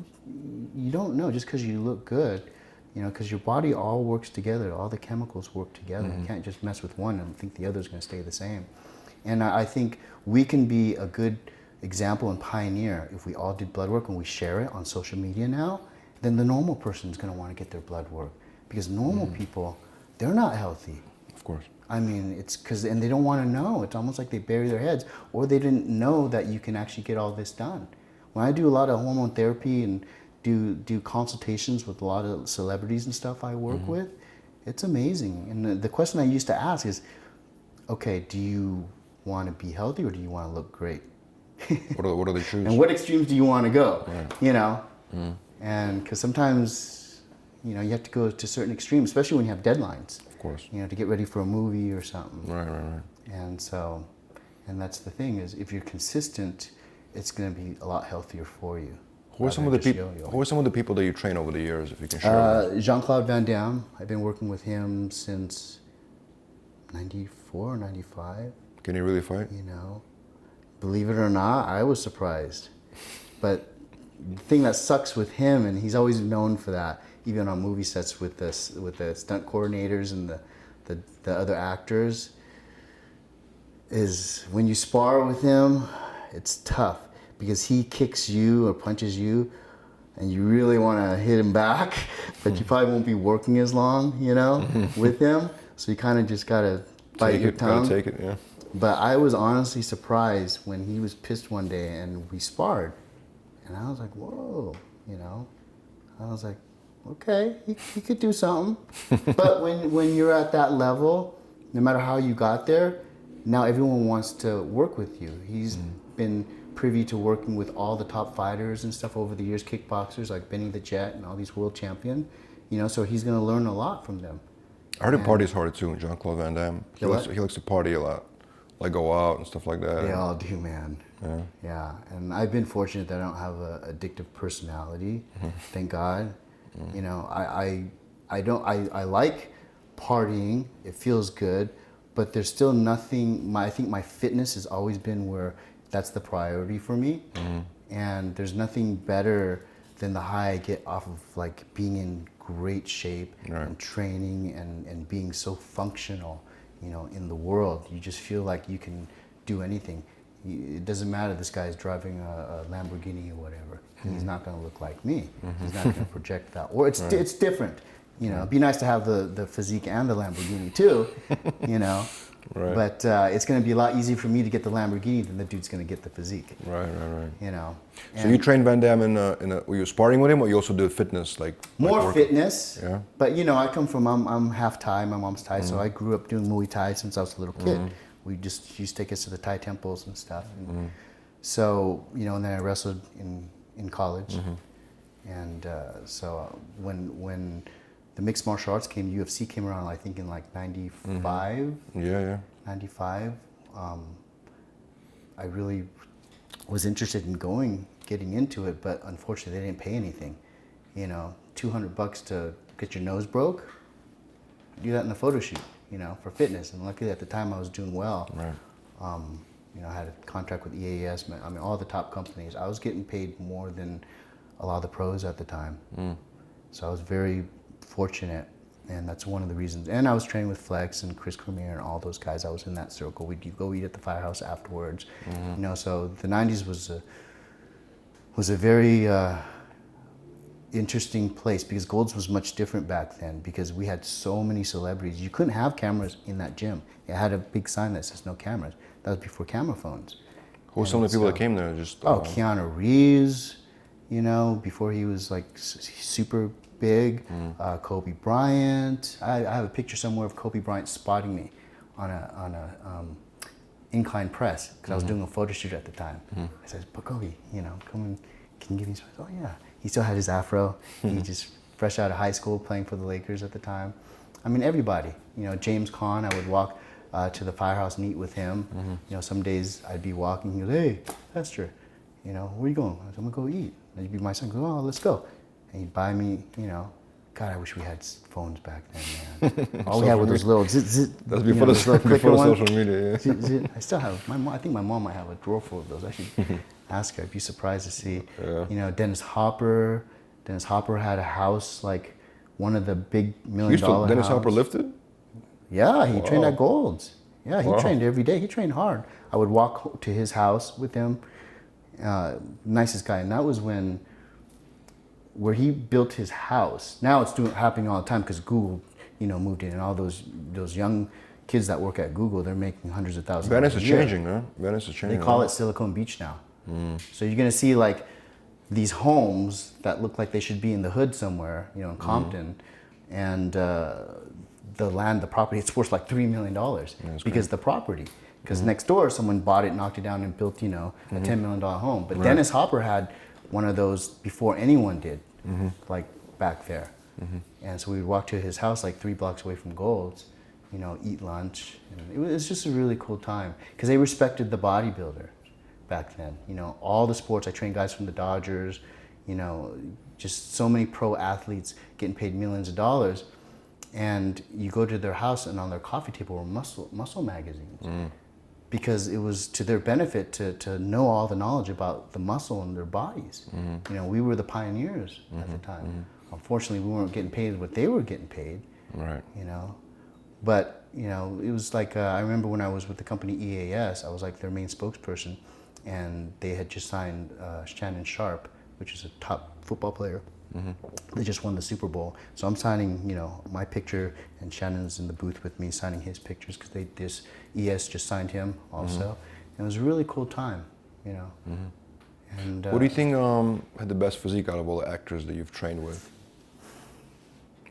you don't know just because you look good. You know, because your body all works together. All the chemicals work together. You can't just mess with one and think the other's going to stay the same. And I think we can be a good, example and pioneer. If we all did blood work and we share it on social media now, then the normal person is going to want to get their blood work, because normal people, they're not healthy. Of course. I mean, it's because, and they don't want to know. It's almost like they bury their heads, or they didn't know that you can actually get all this done. When I do a lot of hormone therapy and do consultations with a lot of celebrities and stuff I work with, it's amazing. And the question I used to ask is, okay, do you want to be healthy or do you want to look great? What do they choose? And what extremes do you want to go? Right. You know, and because sometimes, you know, you have to go to certain extremes, especially when you have deadlines. Of course. You know, to get ready for a movie or something. Right. And so, and that's the thing is, if you're consistent, it's going to be a lot healthier for you. Who are some of the people? Who are some of the people that you train over the years, if you can share? Jean-Claude Van Damme. I've been working with him since '94, '95. Can he really fight? You know, believe it or not, I was surprised. But the thing that sucks with him, and he's always known for that, even on movie sets with the stunt coordinators and the other actors, is when you spar with him, it's tough because he kicks you or punches you and you really want to hit him back, but you probably won't be working as long, you know, with him. So you kind of just got to bite your tongue. Gotta take it, yeah. But I was honestly surprised when he was pissed one day and we sparred. And I was like, whoa, you know. I was like, okay, he could do something. But when you're at that level, no matter how you got there, now everyone wants to work with you. He's been privy to working with all the top fighters and stuff over the years, kickboxers like Benny the Jet and all these world champion, you know, so he's going to learn a lot from them. I heard he parties hard too, Jean-Claude Van Damme. He likes to party a lot, like go out and stuff like that. They all do, man. Yeah. Yeah, and I've been fortunate that I don't have an addictive personality, thank God. You know, I like partying, it feels good, but there's still nothing, I think my fitness has always been where that's the priority for me. And there's nothing better than the high I get off of like being in great shape and training and being so functional, you know, in the world. You just feel like you can do anything. It doesn't matter this guy's driving a Lamborghini or whatever. He's not going to look like me. He's not going to project that. Or it's different. You know, it'd be nice to have the physique and the Lamborghini too, you know. But it's going to be a lot easier for me to get the Lamborghini than the dude's going to get the physique. Right. You know. So you trained Van Damme were you sparring with him, or you also did fitness, like more fitness? Yeah. But you know, I come from I'm half Thai. My mom's Thai, so I grew up doing Muay Thai since I was a little kid. We just used to take us to the Thai temples and stuff. And so you know, and then I wrestled in college. And so when the mixed martial arts came, UFC came around, I think in like 95. Yeah. 95. I really was interested in getting into it, but unfortunately they didn't pay anything. You know, $200 to get your nose broke. Do that in a photo shoot, you know, for fitness. And luckily at the time I was doing well. You know, I had a contract with EAS. I mean, all the top companies. I was getting paid more than a lot of the pros at the time. So I was very fortunate, and that's one of the reasons. And I was training with Flex and Chris Cormier and all those guys. I was in that circle. We'd go eat at the firehouse afterwards. You know, so the 90s was a very interesting place because Gold's was much different back then because we had so many celebrities. You couldn't have cameras in that gym. It had a big sign that says no cameras. That was before camera phones. Who were some of the people that came there? Just Keanu Reeves, you know, before he was like super big. Kobe Bryant. I have a picture somewhere of Kobe Bryant spotting me on a incline press because I was doing a photo shoot at the time. I said, "But Kobe, you know, come and can you give me some?" Oh yeah. He still had his afro. He just fresh out of high school playing for the Lakers at the time. I mean, everybody. You know, James Caan, I would walk to the firehouse and eat with him. You know, some days I'd be walking. He goes, "Hey, Hester, you know, where you going?" I said, "I'm gonna go eat." And he'd be my son. He goes, "Oh, let's go." And he'd buy me, you know. God, I wish we had phones back then, man. All we had were those little zit. That's before the social media. Yeah. I still have I think my mom might have a drawer full of those. I should ask her. I'd be surprised to see. You know, Dennis Hopper. Dennis Hopper had a house like one of the big $1 million houses. Dennis Hopper lifted? Yeah, he trained at Gold's. Yeah, he trained every day. He trained hard. I would walk to his house with him. nicest guy. And that was where he built his house. Now it's happening all the time because Google, moved in, and all those young kids that work at Google, they're making hundreds of thousands. Venice is changing, huh? Venice is changing. They call it Silicon Beach now. So you're gonna see like these homes that look like they should be in the hood somewhere, in Compton, and the property, it's worth like $3 million because the property. Because next door, someone bought it, knocked it down, and built, a $10 million home. But Dennis Hopper had one of those before anyone did, like back there. And so we would walk to his house like 3 blocks away from Gold's, eat lunch. And it was just a really cool time because they respected the bodybuilder back then. All the sports, I trained guys from the Dodgers, just so many pro athletes getting paid millions of dollars. And you go to their house and on their coffee table were muscle magazines. Because it was to their benefit to know all the knowledge about the muscle in their bodies. We were the pioneers at the time. Unfortunately, we weren't getting paid what they were getting paid. Right. But it was like I remember when I was with the company EAS, I was like their main spokesperson, and they had just signed Shannon Sharp, which is a top football player. They just won the Super Bowl, so I'm signing, my picture, and Shannon's in the booth with me signing his pictures because this ES just signed him also. And it was a really cool time, And what do you think had the best physique out of all the actors that you've trained with,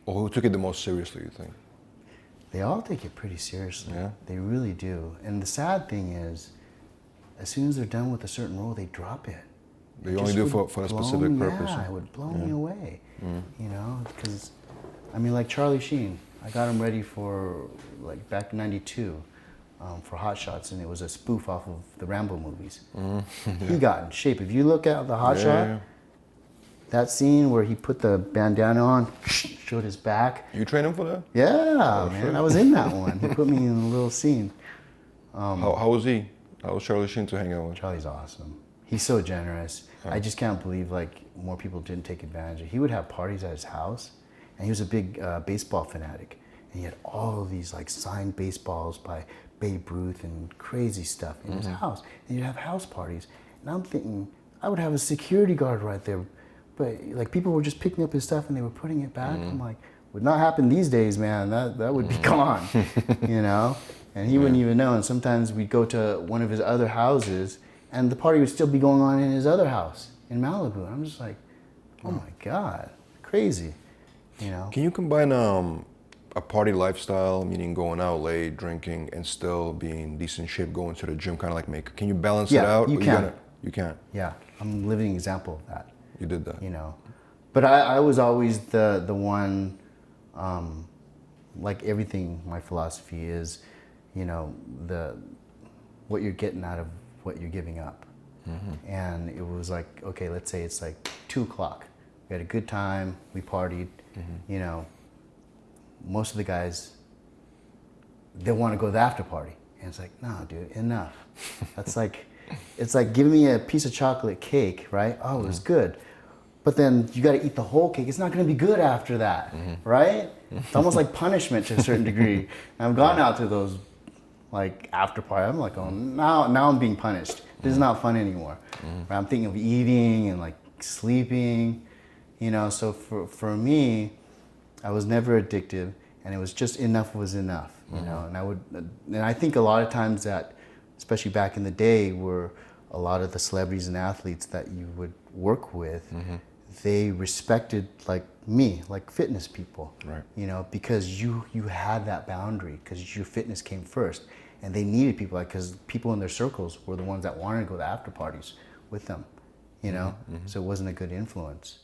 or who took it the most seriously? You think? They all take it pretty seriously. Yeah. They really do. And the sad thing is, as soon as they're done with a certain role, they drop it. They only do for a specific purpose. Yeah, it would blow me away. Because, like Charlie Sheen, I got him ready for, like, back in '92 for Hot Shots, and it was a spoof off of the Rambo movies. He got in shape. If you look at the Hot Shot, that scene where he put the bandana on, showed his back. You trained him for that? Yeah, man, sure. I was in that one. He put me in a little scene. How was he? How was Charlie Sheen to hang out with? Charlie's awesome. He's so generous. I just can't believe like more people didn't take advantage of it. He would have parties at his house, and he was a big baseball fanatic. And he had all of these like signed baseballs by Babe Ruth and crazy stuff in his house. And he'd have house parties. And I'm thinking, I would have a security guard right there. But like people were just picking up his stuff and they were putting it back. I'm like, would not happen these days, man. That would be gone, And he wouldn't even know. And sometimes we'd go to one of his other houses, and the party would still be going on in his other house in Malibu. And I'm just like, oh my God, crazy, Can you combine a party lifestyle, meaning going out late, drinking, and still being in decent shape, going to the gym, kind of like can you balance it out? You can. You can. Yeah, I'm a living example of that. You did that. But I was always the one, like everything, my philosophy is, what you're getting out of what you're giving up. And it was like, okay, let's say it's like 2 o'clock. We had a good time, we partied, most of the guys, they want to go to the after party. And it's like, nah, dude, enough. That's like, it's like giving me a piece of chocolate cake, right? Oh, it was good. But then you got to eat the whole cake. It's not going to be good after that, right? It's almost like punishment to a certain degree. And I've gone out to those like after party. I'm like, oh, now I'm being punished. This is not fun anymore. Right? I'm thinking of eating and like sleeping, So for me, I was never addictive, and it was just enough was enough, And I think a lot of times that, especially back in the day, were a lot of the celebrities and athletes that you would work with, they respected like me, like fitness people, right? Because you had that boundary, because your fitness came first, and they needed people, like, because people in their circles were the ones that wanted to go to after parties with them, So it wasn't a good influence,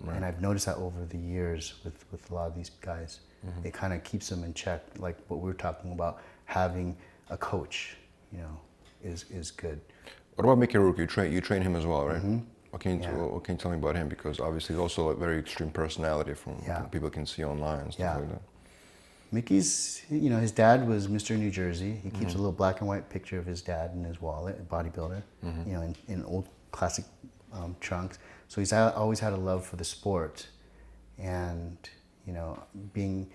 right. And I've noticed that over the years with a lot of these guys, it kind of keeps them in check, like what we're talking about, having a coach, is good. What about Mickey Rourke? You train him as well, right? What can you tell me about him? Because obviously he's also a very extreme personality from what people can see online and stuff like that. Mickey's, his dad was Mr. New Jersey. He keeps a little black and white picture of his dad in his wallet, a bodybuilder, in old classic trunks. So he's always had a love for the sport, and being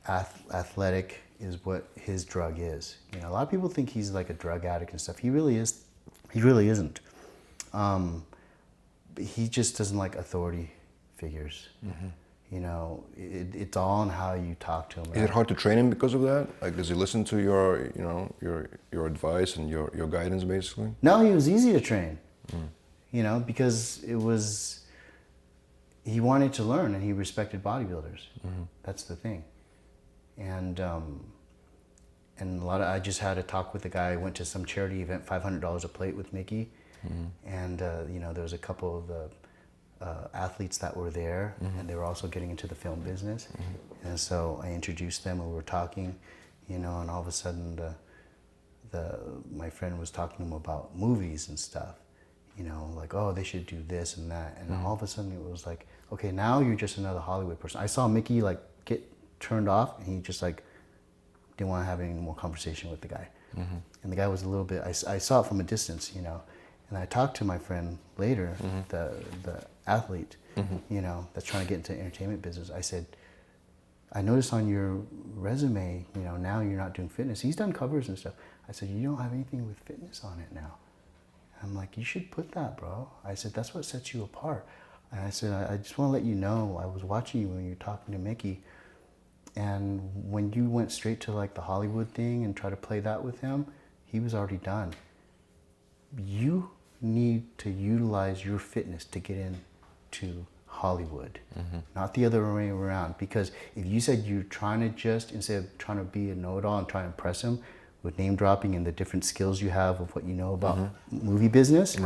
athletic is what his drug is. A lot of people think he's like a drug addict and stuff. He really isn't. He just doesn't like authority figures. You know, it's all on how you talk to him. Is it hard to train him because of that? Like, does he listen to your, you know, your advice and your guidance, basically? No, he was easy to train. You know, because he wanted to learn and he respected bodybuilders. That's the thing. And I just had a talk with a guy. I went to some charity event, $500 a plate with Mickey. And, you know, there was a couple of the athletes that were there, and they were also getting into the film business. And so I introduced them and we were talking, you know, and all of a sudden my friend was talking to him about movies and stuff, you know, like, oh, they should do this and that. And all of a sudden it was like, okay, now you're just another Hollywood person. I saw Mickey like get turned off and he just like didn't want to have any more conversation with the guy. And the guy was a little bit, I saw it from a distance, you know. And I talked to my friend later, the athlete, you know, that's trying to get into the entertainment business. I said, I noticed on your resume, you know, now you're not doing fitness. He's done covers and stuff. I said, you don't have anything with fitness on it now. I'm like, you should put that, bro. I said, that's what sets you apart. And I said, I just want to let you know, I was watching you when you were talking to Mickey. And when you went straight to like the Hollywood thing and try to play that with him, he was already done. You need to utilize your fitness to get into Hollywood, not the other way around. Because if you said you're trying to just, instead of trying to be a know-it-all and try to impress him with name dropping and the different skills you have of what you know about movie business,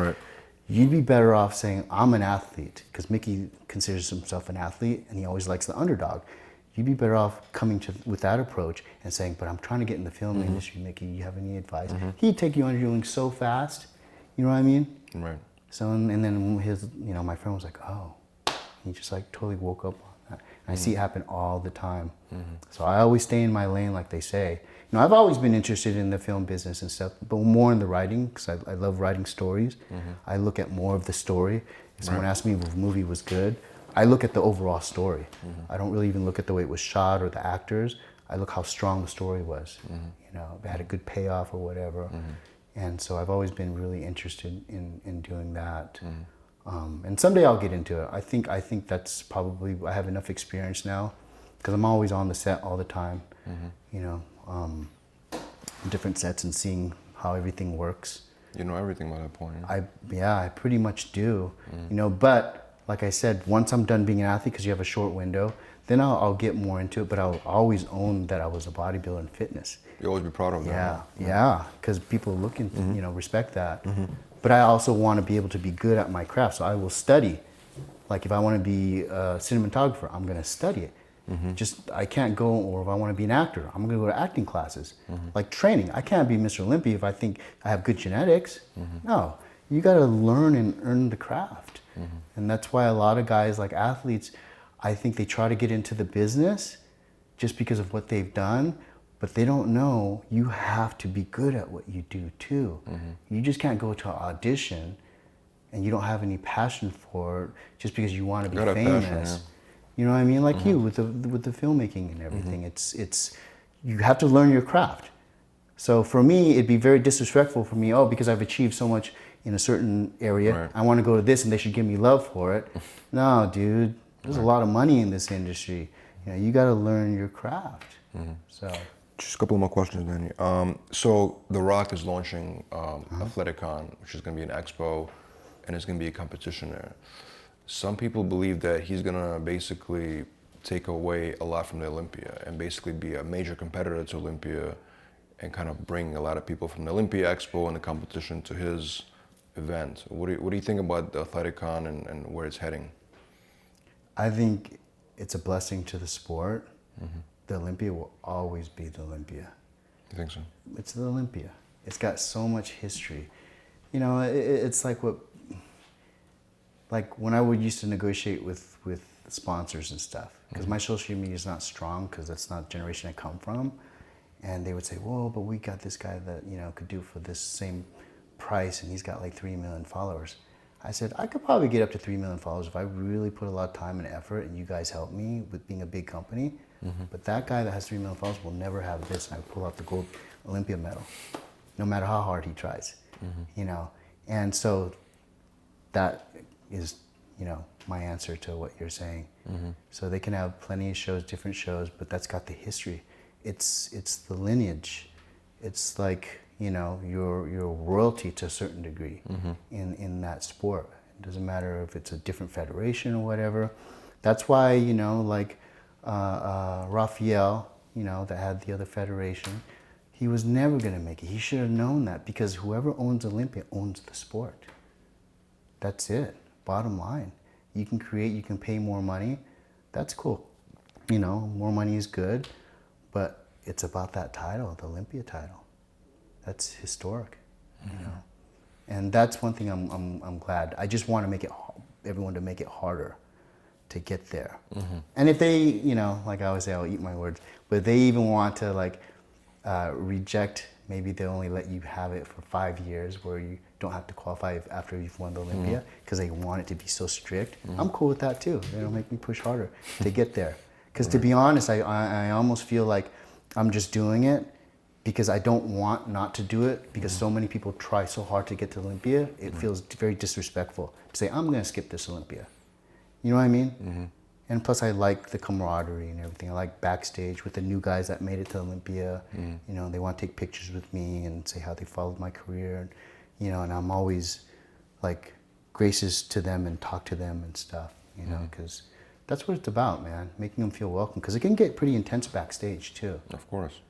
you'd be better off saying, I'm an athlete, because Mickey considers himself an athlete and he always likes the underdog. You'd be better off coming with that approach and saying, but I'm trying to get in the film industry, Mickey, you have any advice? He'd take you on doing so fast. You know what I mean? Right. So, and then his, you know, my friend was like, oh, he just like totally woke up on that. And I see it happen all the time. So I always stay in my lane, like they say. You know, I've always been interested in the film business and stuff, but more in the writing, because I love writing stories. I look at more of the story. If someone asks me if a movie was good, I look at the overall story. I don't really even look at the way it was shot or the actors. I look how strong the story was. You know, if it had a good payoff or whatever. And so I've always been really interested in doing that. And someday I'll get into it. I think that's probably, I have enough experience now because I'm always on the set all the time, you know, different sets and seeing how everything works. You know everything by that point. I pretty much do, you know, but like I said, once I'm done being an athlete, because you have a short window, then I'll get more into it, but I'll always own that I was a bodybuilder in fitness. You always be proud of that. Yeah, because people look and you know, respect that. But I also want to be able to be good at my craft, so I will study. Like if I want to be a cinematographer, I'm going to study it. Just I can't go, or if I want to be an actor, I'm going to go to acting classes. Like training, I can't be Mr. Olympia if I think I have good genetics. No, you got to learn and earn the craft. And that's why a lot of guys, like athletes, I think they try to get into the business just because of what they've done, but they don't know you have to be good at what you do too. You just can't go to an audition and you don't have any passion for it just because you want to be famous. Passion, you know what I mean? Like you with the filmmaking and everything. It's you have to learn your craft. So for me, it'd be very disrespectful for me, because I've achieved so much in a certain area, I want to go to this and they should give me love for it. No, dude, there's a lot of money in this industry. You know, you got to learn your craft. So, just a couple more questions, Danny. So The Rock is launching Athleticon, which is going to be an expo, and it's going to be a competition there. Some people believe that he's going to basically take away a lot from the Olympia and basically be a major competitor to Olympia and kind of bring a lot of people from the Olympia Expo and the competition to his event. What do you think about the Athleticon and where it's heading? I think it's a blessing to the sport. The Olympia will always be the Olympia. You think so? It's the Olympia. It's got so much history. You know, it's like when I used to negotiate with sponsors and stuff, because my social media is not strong, because that's not the generation I come from. And they would say, whoa, but we got this guy that, you know, could do for this same price, and he's got like 3 million followers. I said, I could probably get up to 3 million followers if I really put a lot of time and effort and you guys help me with being a big company. But that guy that has 3 million followers will never have this. And I pull out the gold Olympia medal, no matter how hard he tries, you know? And so that is, my answer to what you're saying. So they can have plenty of shows, different shows, but that's got the history. It's the lineage. It's like, you're royalty to a certain degree in that sport. It doesn't matter if it's a different federation or whatever. That's why, like Raphael, that had the other federation, he was never going to make it. He should have known that, because whoever owns Olympia owns the sport. That's it. Bottom line. You can create, you can pay more money. That's cool. More money is good, but it's about that title, the Olympia title. That's historic, And that's one thing I'm glad. I just want to make it, everyone to make it harder to get there. And if they, like I always say, I'll eat my words, but if they even want to reject, maybe they'll only let you have it for 5 years where you don't have to qualify after you've won the Olympia, because they want it to be so strict. I'm cool with that too. It'll make me push harder to get there. Because to be honest, I almost feel like I'm just doing it because I don't want not to do it, because so many people try so hard to get to Olympia. It feels very disrespectful to say, I'm going to skip this Olympia. You know what I mean? And plus I like the camaraderie and everything. I like backstage with the new guys that made it to Olympia. They want to take pictures with me and say how they followed my career. And I'm always like gracious to them and talk to them and stuff, because that's what it's about, man. Making them feel welcome, because it can get pretty intense backstage too. Of course.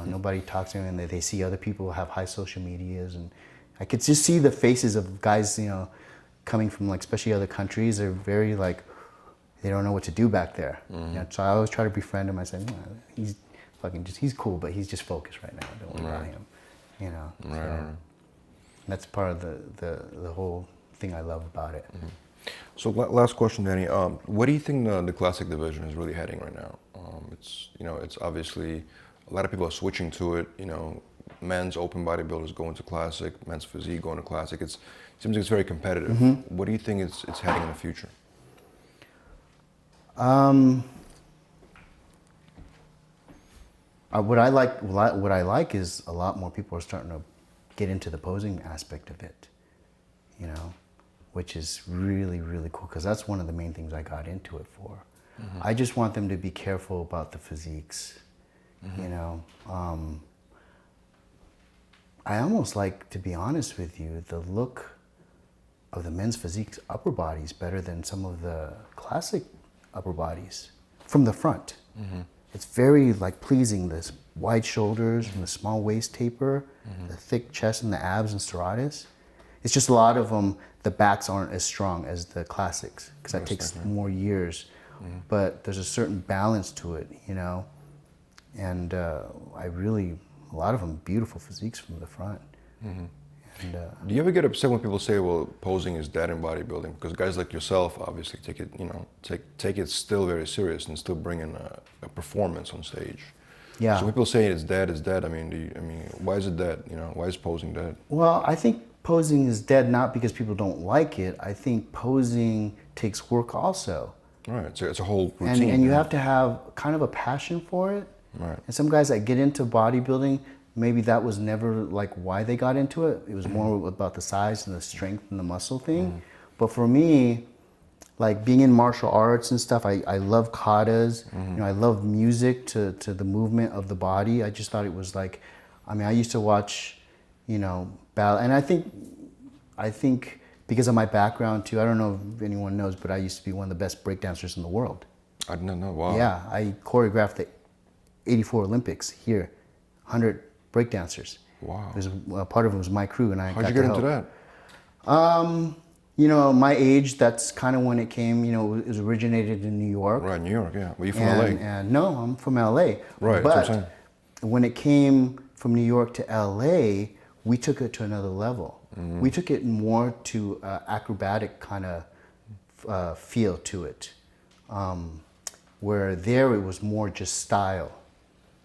Nobody talks to them, and they see other people who have high social medias, and I could just see the faces of guys, coming from especially other countries. They're very they don't know what to do back there. So I always try to befriend him. I say, he's he's cool, but he's just focused right now. Don't worry about him. Right. That's part of the whole thing I love about it. So last question, Danny. What do you think the classic division is really heading right now? It's obviously a lot of people are switching to it. Men's open bodybuilders going to classic, men's physique going to classic. It seems like it's very competitive. What do you think it's heading in the future? What I like is a lot more people are starting to get into the posing aspect of it, which is really, really cool, because that's one of the main things I got into it for. I just want them to be careful about the physiques, I almost like, to be honest with you, the look of the men's physiques upper bodies better than some of the classic upper bodies from the front. It's very pleasing, this wide shoulders and the small waist taper, the thick chest and the abs and serratus. It's just a lot of them, the backs aren't as strong as the classics, because that takes more years. But there's a certain balance to it, and a lot of them beautiful physiques from the front. And, do you ever get upset when people say, well, posing is dead in bodybuilding? Because guys like yourself obviously take it, take it still very serious and still bring in a performance on stage. Yeah. So when people say it's dead. I mean, why is it dead? Why is posing dead? Well, I think posing is dead not because people don't like it. I think posing takes work also. Right. So it's a whole routine. And you have to have kind of a passion for it. Right. And some guys that get into bodybuilding, maybe that was never why they got into it. It was more about the size and the strength and the muscle thing. But for me, being in martial arts and stuff, I love katas. I love music to the movement of the body. I just thought it was I used to watch, ballet. And I think because of my background too, I don't know if anyone knows, but I used to be one of the best breakdancers in the world. I didn't know. Wow. Yeah, I choreographed the 84 Olympics here, 100 breakdancers. Wow. Part of it was my crew, and I How'd you get into that? My age, that's kind of when it came, it was originated in New York. Right, New York, yeah. Were you from LA? And no, I'm from LA. Right, but that's what I'm saying. When it came from New York to LA, we took it to another level. We took it more to acrobatic kind of feel to it. Where there it was more just style.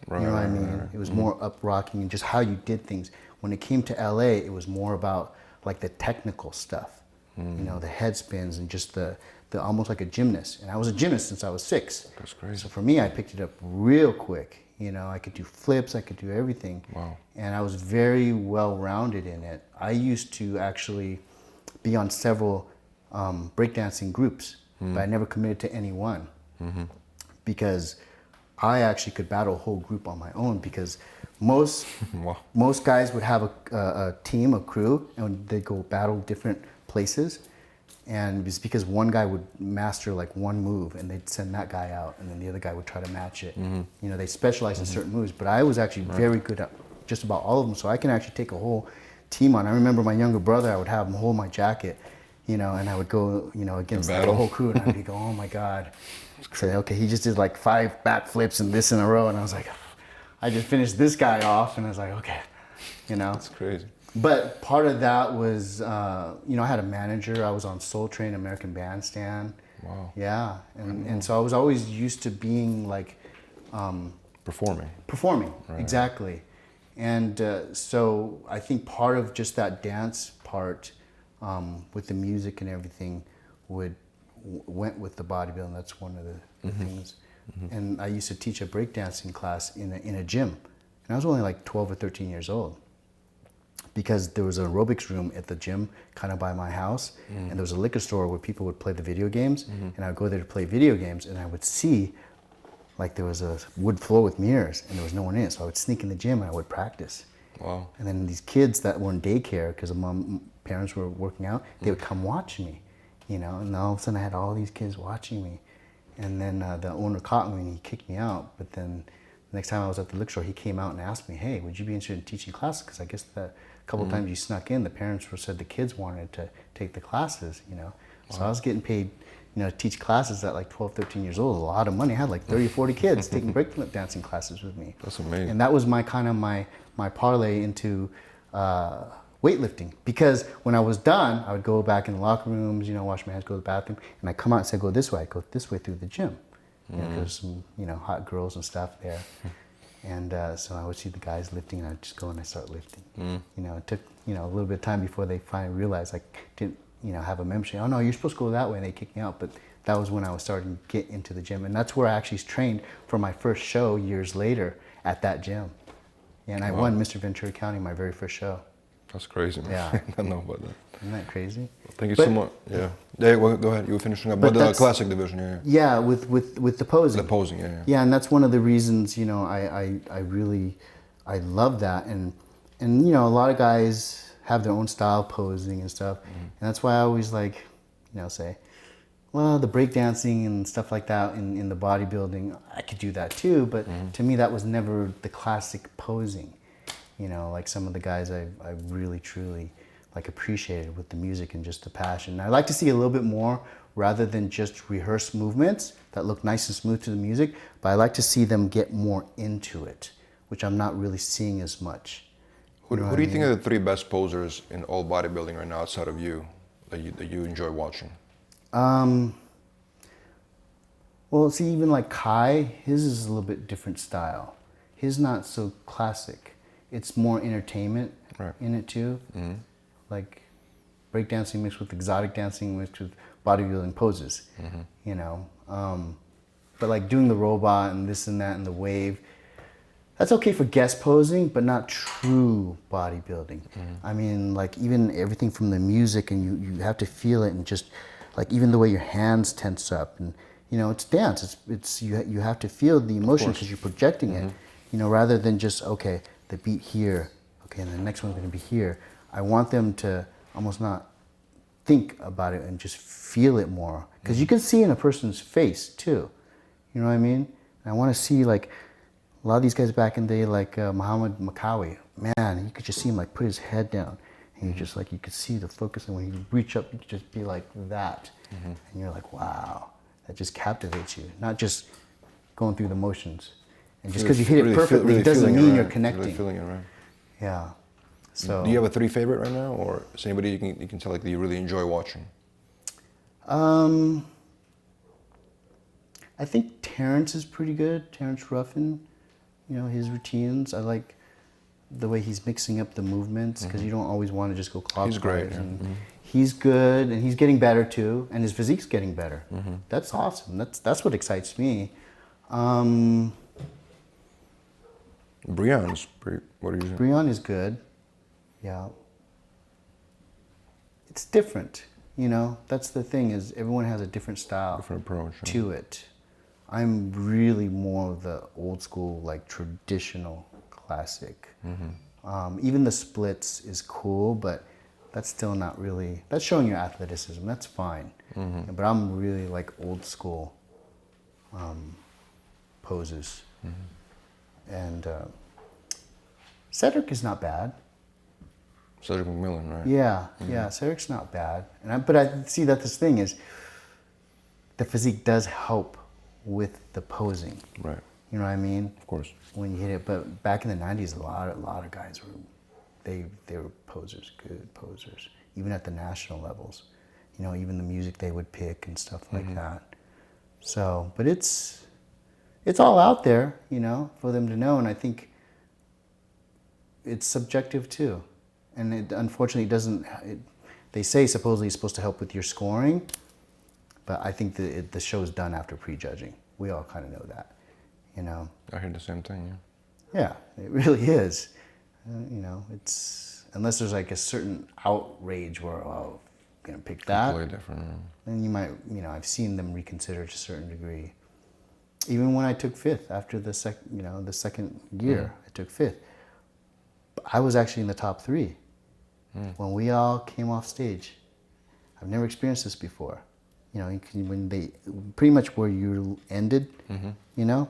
Right, you know what I mean? Right. It was more up rocking and just how you did things. When it came to LA, it was more about the technical stuff. The head spins and just the almost like a gymnast. And I was a gymnast since I was 6. That's crazy. So for me, I picked it up real quick. I could do flips, I could do everything. Wow. And I was very well rounded in it. I used to actually be on several breakdancing groups, but I never committed to any one because I actually could battle a whole group on my own because most Wow. most guys would have a team, a crew, and they'd go battle different places. And it's because one guy would master like one move and they'd send that guy out and then the other guy would try to match it. You know, they specialize in certain moves, but I was actually very good at just about all of them. So I can actually take a whole team on. I remember my younger brother, I would have him hold my jacket, you know, and I would go, you know, against the whole crew and I'd be going, oh my God. Say, okay, he just did like 5 backflips and this in a row. And I was like, I just finished this guy off. And I was like, okay, you know. That's crazy. But part of that was, you know, I had a manager. I was on Soul Train, American Bandstand. Wow. Yeah. And so I was always used to being like... Performing. Right. Exactly. And so I think part of just that dance part with the music and everything went with the bodybuilding. That's one of the things. And I used to teach a breakdancing class in a gym. And I was only like 12 or 13 years old. Because there was an aerobics room at the gym kind of by my house, and there was a liquor store where people would play the video games, and I would go there to play video games, and I would see like there was a wood floor with mirrors, and there was no one in it, so I would sneak in the gym and I would practice. Wow. And then these kids that were in daycare, because parents were working out, they would come watch me, you know, and all of a sudden I had all these kids watching me. And then the owner caught me and he kicked me out, but then the next time I was at the liquor store, he came out and asked me, hey, would you be interested in teaching classes? Because I guess that a couple times you snuck in, the parents said the kids wanted to take the classes, you know. So I was getting paid, you know, to teach classes at like 12, 13 years old, a lot of money. I had like 30, 40 kids taking breakdancing classes with me. That's amazing. And that was my kind of my parlay into weightlifting. Because when I was done, I would go back in the locker rooms, you know, wash my hands, go to the bathroom, and I come out and say, go this way. I go this way through the gym. You know, there's some, you know, hot girls and stuff there. And so I would see the guys lifting, and I'd just go and I'd start lifting. You know, it took, you know, a little bit of time before they finally realized I didn't, you know, have a membership. Oh no, you're supposed to go that way, and they kicked me out. But that was when I was starting to get into the gym, and that's where I actually trained for my first show years later at that gym. And I won Mr. Ventura County my very first show. That's crazy, man. Yeah. I don't know about that. Isn't that crazy? Thank you so much. Yeah. Yeah, well, go ahead. You were finishing up. But the classic division, yeah. Yeah, with the posing. The posing, yeah. Yeah, and that's one of the reasons, you know, I really love that. And you know, a lot of guys have their own style posing and stuff. And that's why I always like, you know, say, well, the breakdancing and stuff like that in the bodybuilding, I could do that too. But to me, that was never the classic posing. You know, like some of the guys I really, truly like appreciated with the music and just the passion. And I like to see a little bit more rather than just rehearsed movements that look nice and smooth to the music, but I like to see them get more into it, which I'm not really seeing as much. Who do you think are the 3 best posers in all bodybuilding right now outside of you that you enjoy watching? Well, see, even like Kai, his is a little bit different style. His not so classic. It's more entertainment in it too. Like breakdancing mixed with exotic dancing mixed with bodybuilding poses, you know. But like doing the robot and this and that and the wave, that's okay for guest posing, but not true bodybuilding. I mean, like even everything from the music, and you have to feel it, and just like even the way your hands tense up, and you know, it's dance. It's you have to feel the emotion because you're projecting it, you know, rather than just okay, the beat here, okay, and the next one's going to be here. I want them to almost not think about it and just feel it more, because you can see in a person's face too. You know what I mean? And I want to see like a lot of these guys back in the day, like Muhammad Makawi. Man, you could just see him like put his head down, and you just like you could see the focus, and when you reach up, you could just be like that, and you're like, wow, that just captivates you. Not just going through the motions, and just because you hit it perfectly doesn't mean you're connecting. Really feeling it, right? Yeah. So. Do you have a 3 favorite right now, or is anybody you can tell like that you really enjoy watching? I think Terrence is pretty good. Terrence Ruffin, you know, his routines. I like the way he's mixing up the movements, because you don't always want to just go clockwise. He's great. And he's good, and he's getting better too, and his physique's getting better. That's awesome. That's what excites me. Breon's pretty. What do you think? Breon is good. Yeah. It's different. You know, that's the thing, is everyone has a different style, Different approach. Yeah. to it. I'm really more of the old school, like traditional classic. Even the splits is cool, but that's still not really, that's showing your athleticism. That's fine. But I'm really like old school poses. And Cedric is not bad. Cedric McMillan, right? Yeah, yeah, Cedric's not bad. But I see that this thing is, the physique does help with the posing. Right. You know what I mean? Of course. When you hit it. But back in the 90s, a lot of guys were, they were posers, good posers. Even at the national levels. You know, even the music they would pick and stuff like that. So, but it's all out there, you know, for them to know. And I think it's subjective too. And it unfortunately doesn't, they say supposedly it's supposed to help with your scoring, but I think the show's done after prejudging. We all kind of know that, you know. I heard the same thing, Yeah, it really is. You know, it's, unless there's like a certain outrage where, oh, I'm going to pick that. Completely different. Yeah. Then you might, you know, I've seen them reconsider to a certain degree. Even when I took fifth after the second year, I took fifth. I was actually in the top 3 when we all came off stage. I've never experienced this before. You know, when they pretty much where you ended, you know,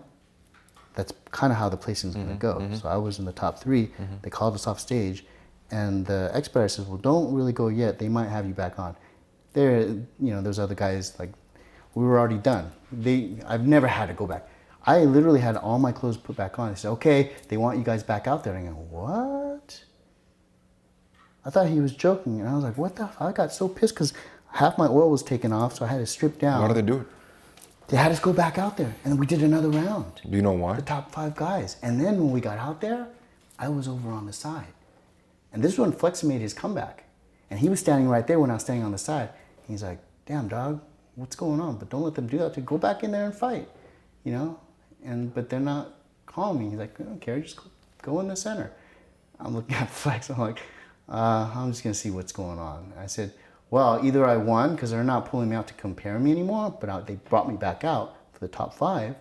that's kind of how the placing is going to go. So I was in the top 3. They called us off stage, and the expediter says, "Well, don't really go yet. They might have you back on." There, you know, there's other guys, like, we were already done. I've never had to go back. I literally had all my clothes put back on. They said, "Okay, they want you guys back out there." And I go, "What?" I thought he was joking, and I was like, "What the?" I got so pissed because half my oil was taken off, so I had to strip down. Why did they do it? They had us go back out there, and then we did another round. Do you know why? The top 5 guys. And then when we got out there, I was over on the side. And this is when Flex made his comeback. And he was standing right there when I was standing on the side. He's like, "Damn, dog, what's going on? But don't let them do that. Go back in there and fight, you know?" But they're not calling me. He's like, "I don't care, just go in the center." I'm looking at Flex, I'm like, I'm just gonna see what's going on. I said, well, either I won, because they're not pulling me out to compare me anymore, but they brought me back out for the top 5,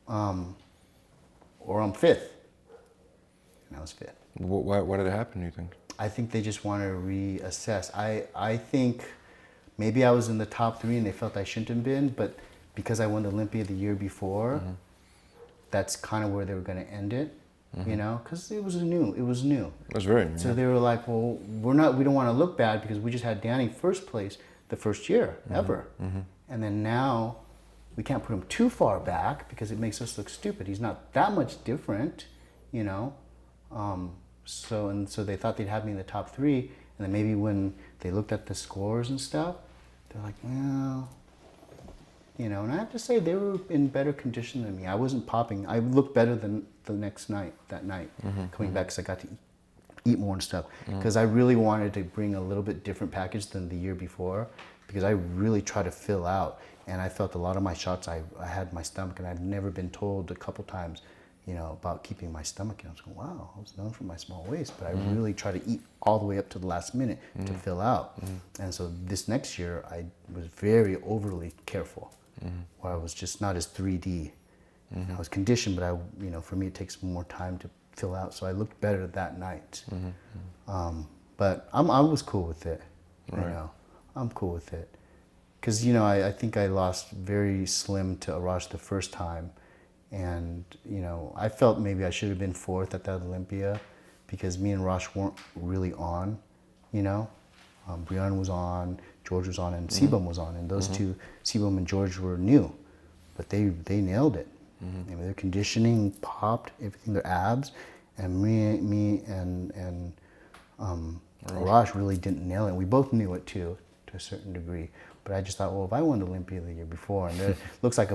or I'm 5th. And I was 5th. Why did it happen, do you think? I think they just wanted to reassess. I think maybe I was in the top 3 and they felt I shouldn't have been, but because I won the Olympia the year before, that's kind of where they were going to end it, you know, because it was new. It was new. It was very new. So they were like, well, we don't want to look bad because we just had Danny first place the first year ever. And then now we can't put him too far back because it makes us look stupid. He's not that much different, you know. So they thought they'd have me in the top 3, and then maybe when they looked at the scores and stuff, they're like, well, you know. And I have to say they were in better condition than me. I wasn't popping. I looked better than the next night, coming back, because I got to eat more and stuff. Because I really wanted to bring a little bit different package than the year before, because I really tried to fill out, and I felt a lot of my shots I had my stomach, and I'd never been told a couple times, you know, about keeping my stomach. And I was going, wow, I was known for my small waist, but I really try to eat all the way up to the last minute to fill out. And so this next year, I was very overly careful, where I was just not as 3D. I was conditioned, but you know, for me, it takes more time to fill out. So I looked better that night. But I was cool with it. You know, I'm cool with it. Because, you know, I think I lost very slim to Arash the first time. And, you know, I felt maybe I should have been 4th at that Olympia because me and Arash weren't really on, you know. Breon was on, George was on, and Sebum was on. And those two, Sebum and George, were new. But they nailed it. I mean, their conditioning popped, everything, their abs. And me and Arash really didn't nail it. We both knew it, too, to a certain degree. But I just thought, well, if I won the Olympia the year before, and it looks like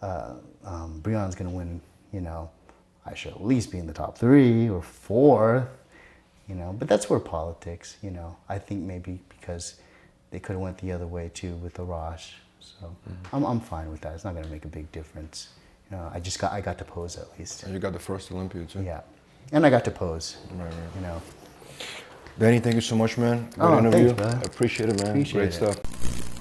Breon's going to win, you know, I should at least be in the top 3 or 4th, you know. But that's where politics, you know. I think maybe because they could have went the other way, too, with Arash. So I'm fine with that. It's not going to make a big difference. You know, I got to pose at least. And you got the first Olympia, too. Yeah. And I got to pose, Right. you know. Danny, thank you so much, man. Good Oh, interview. thanks, brother. I appreciate it, man. Appreciate Great it. stuff.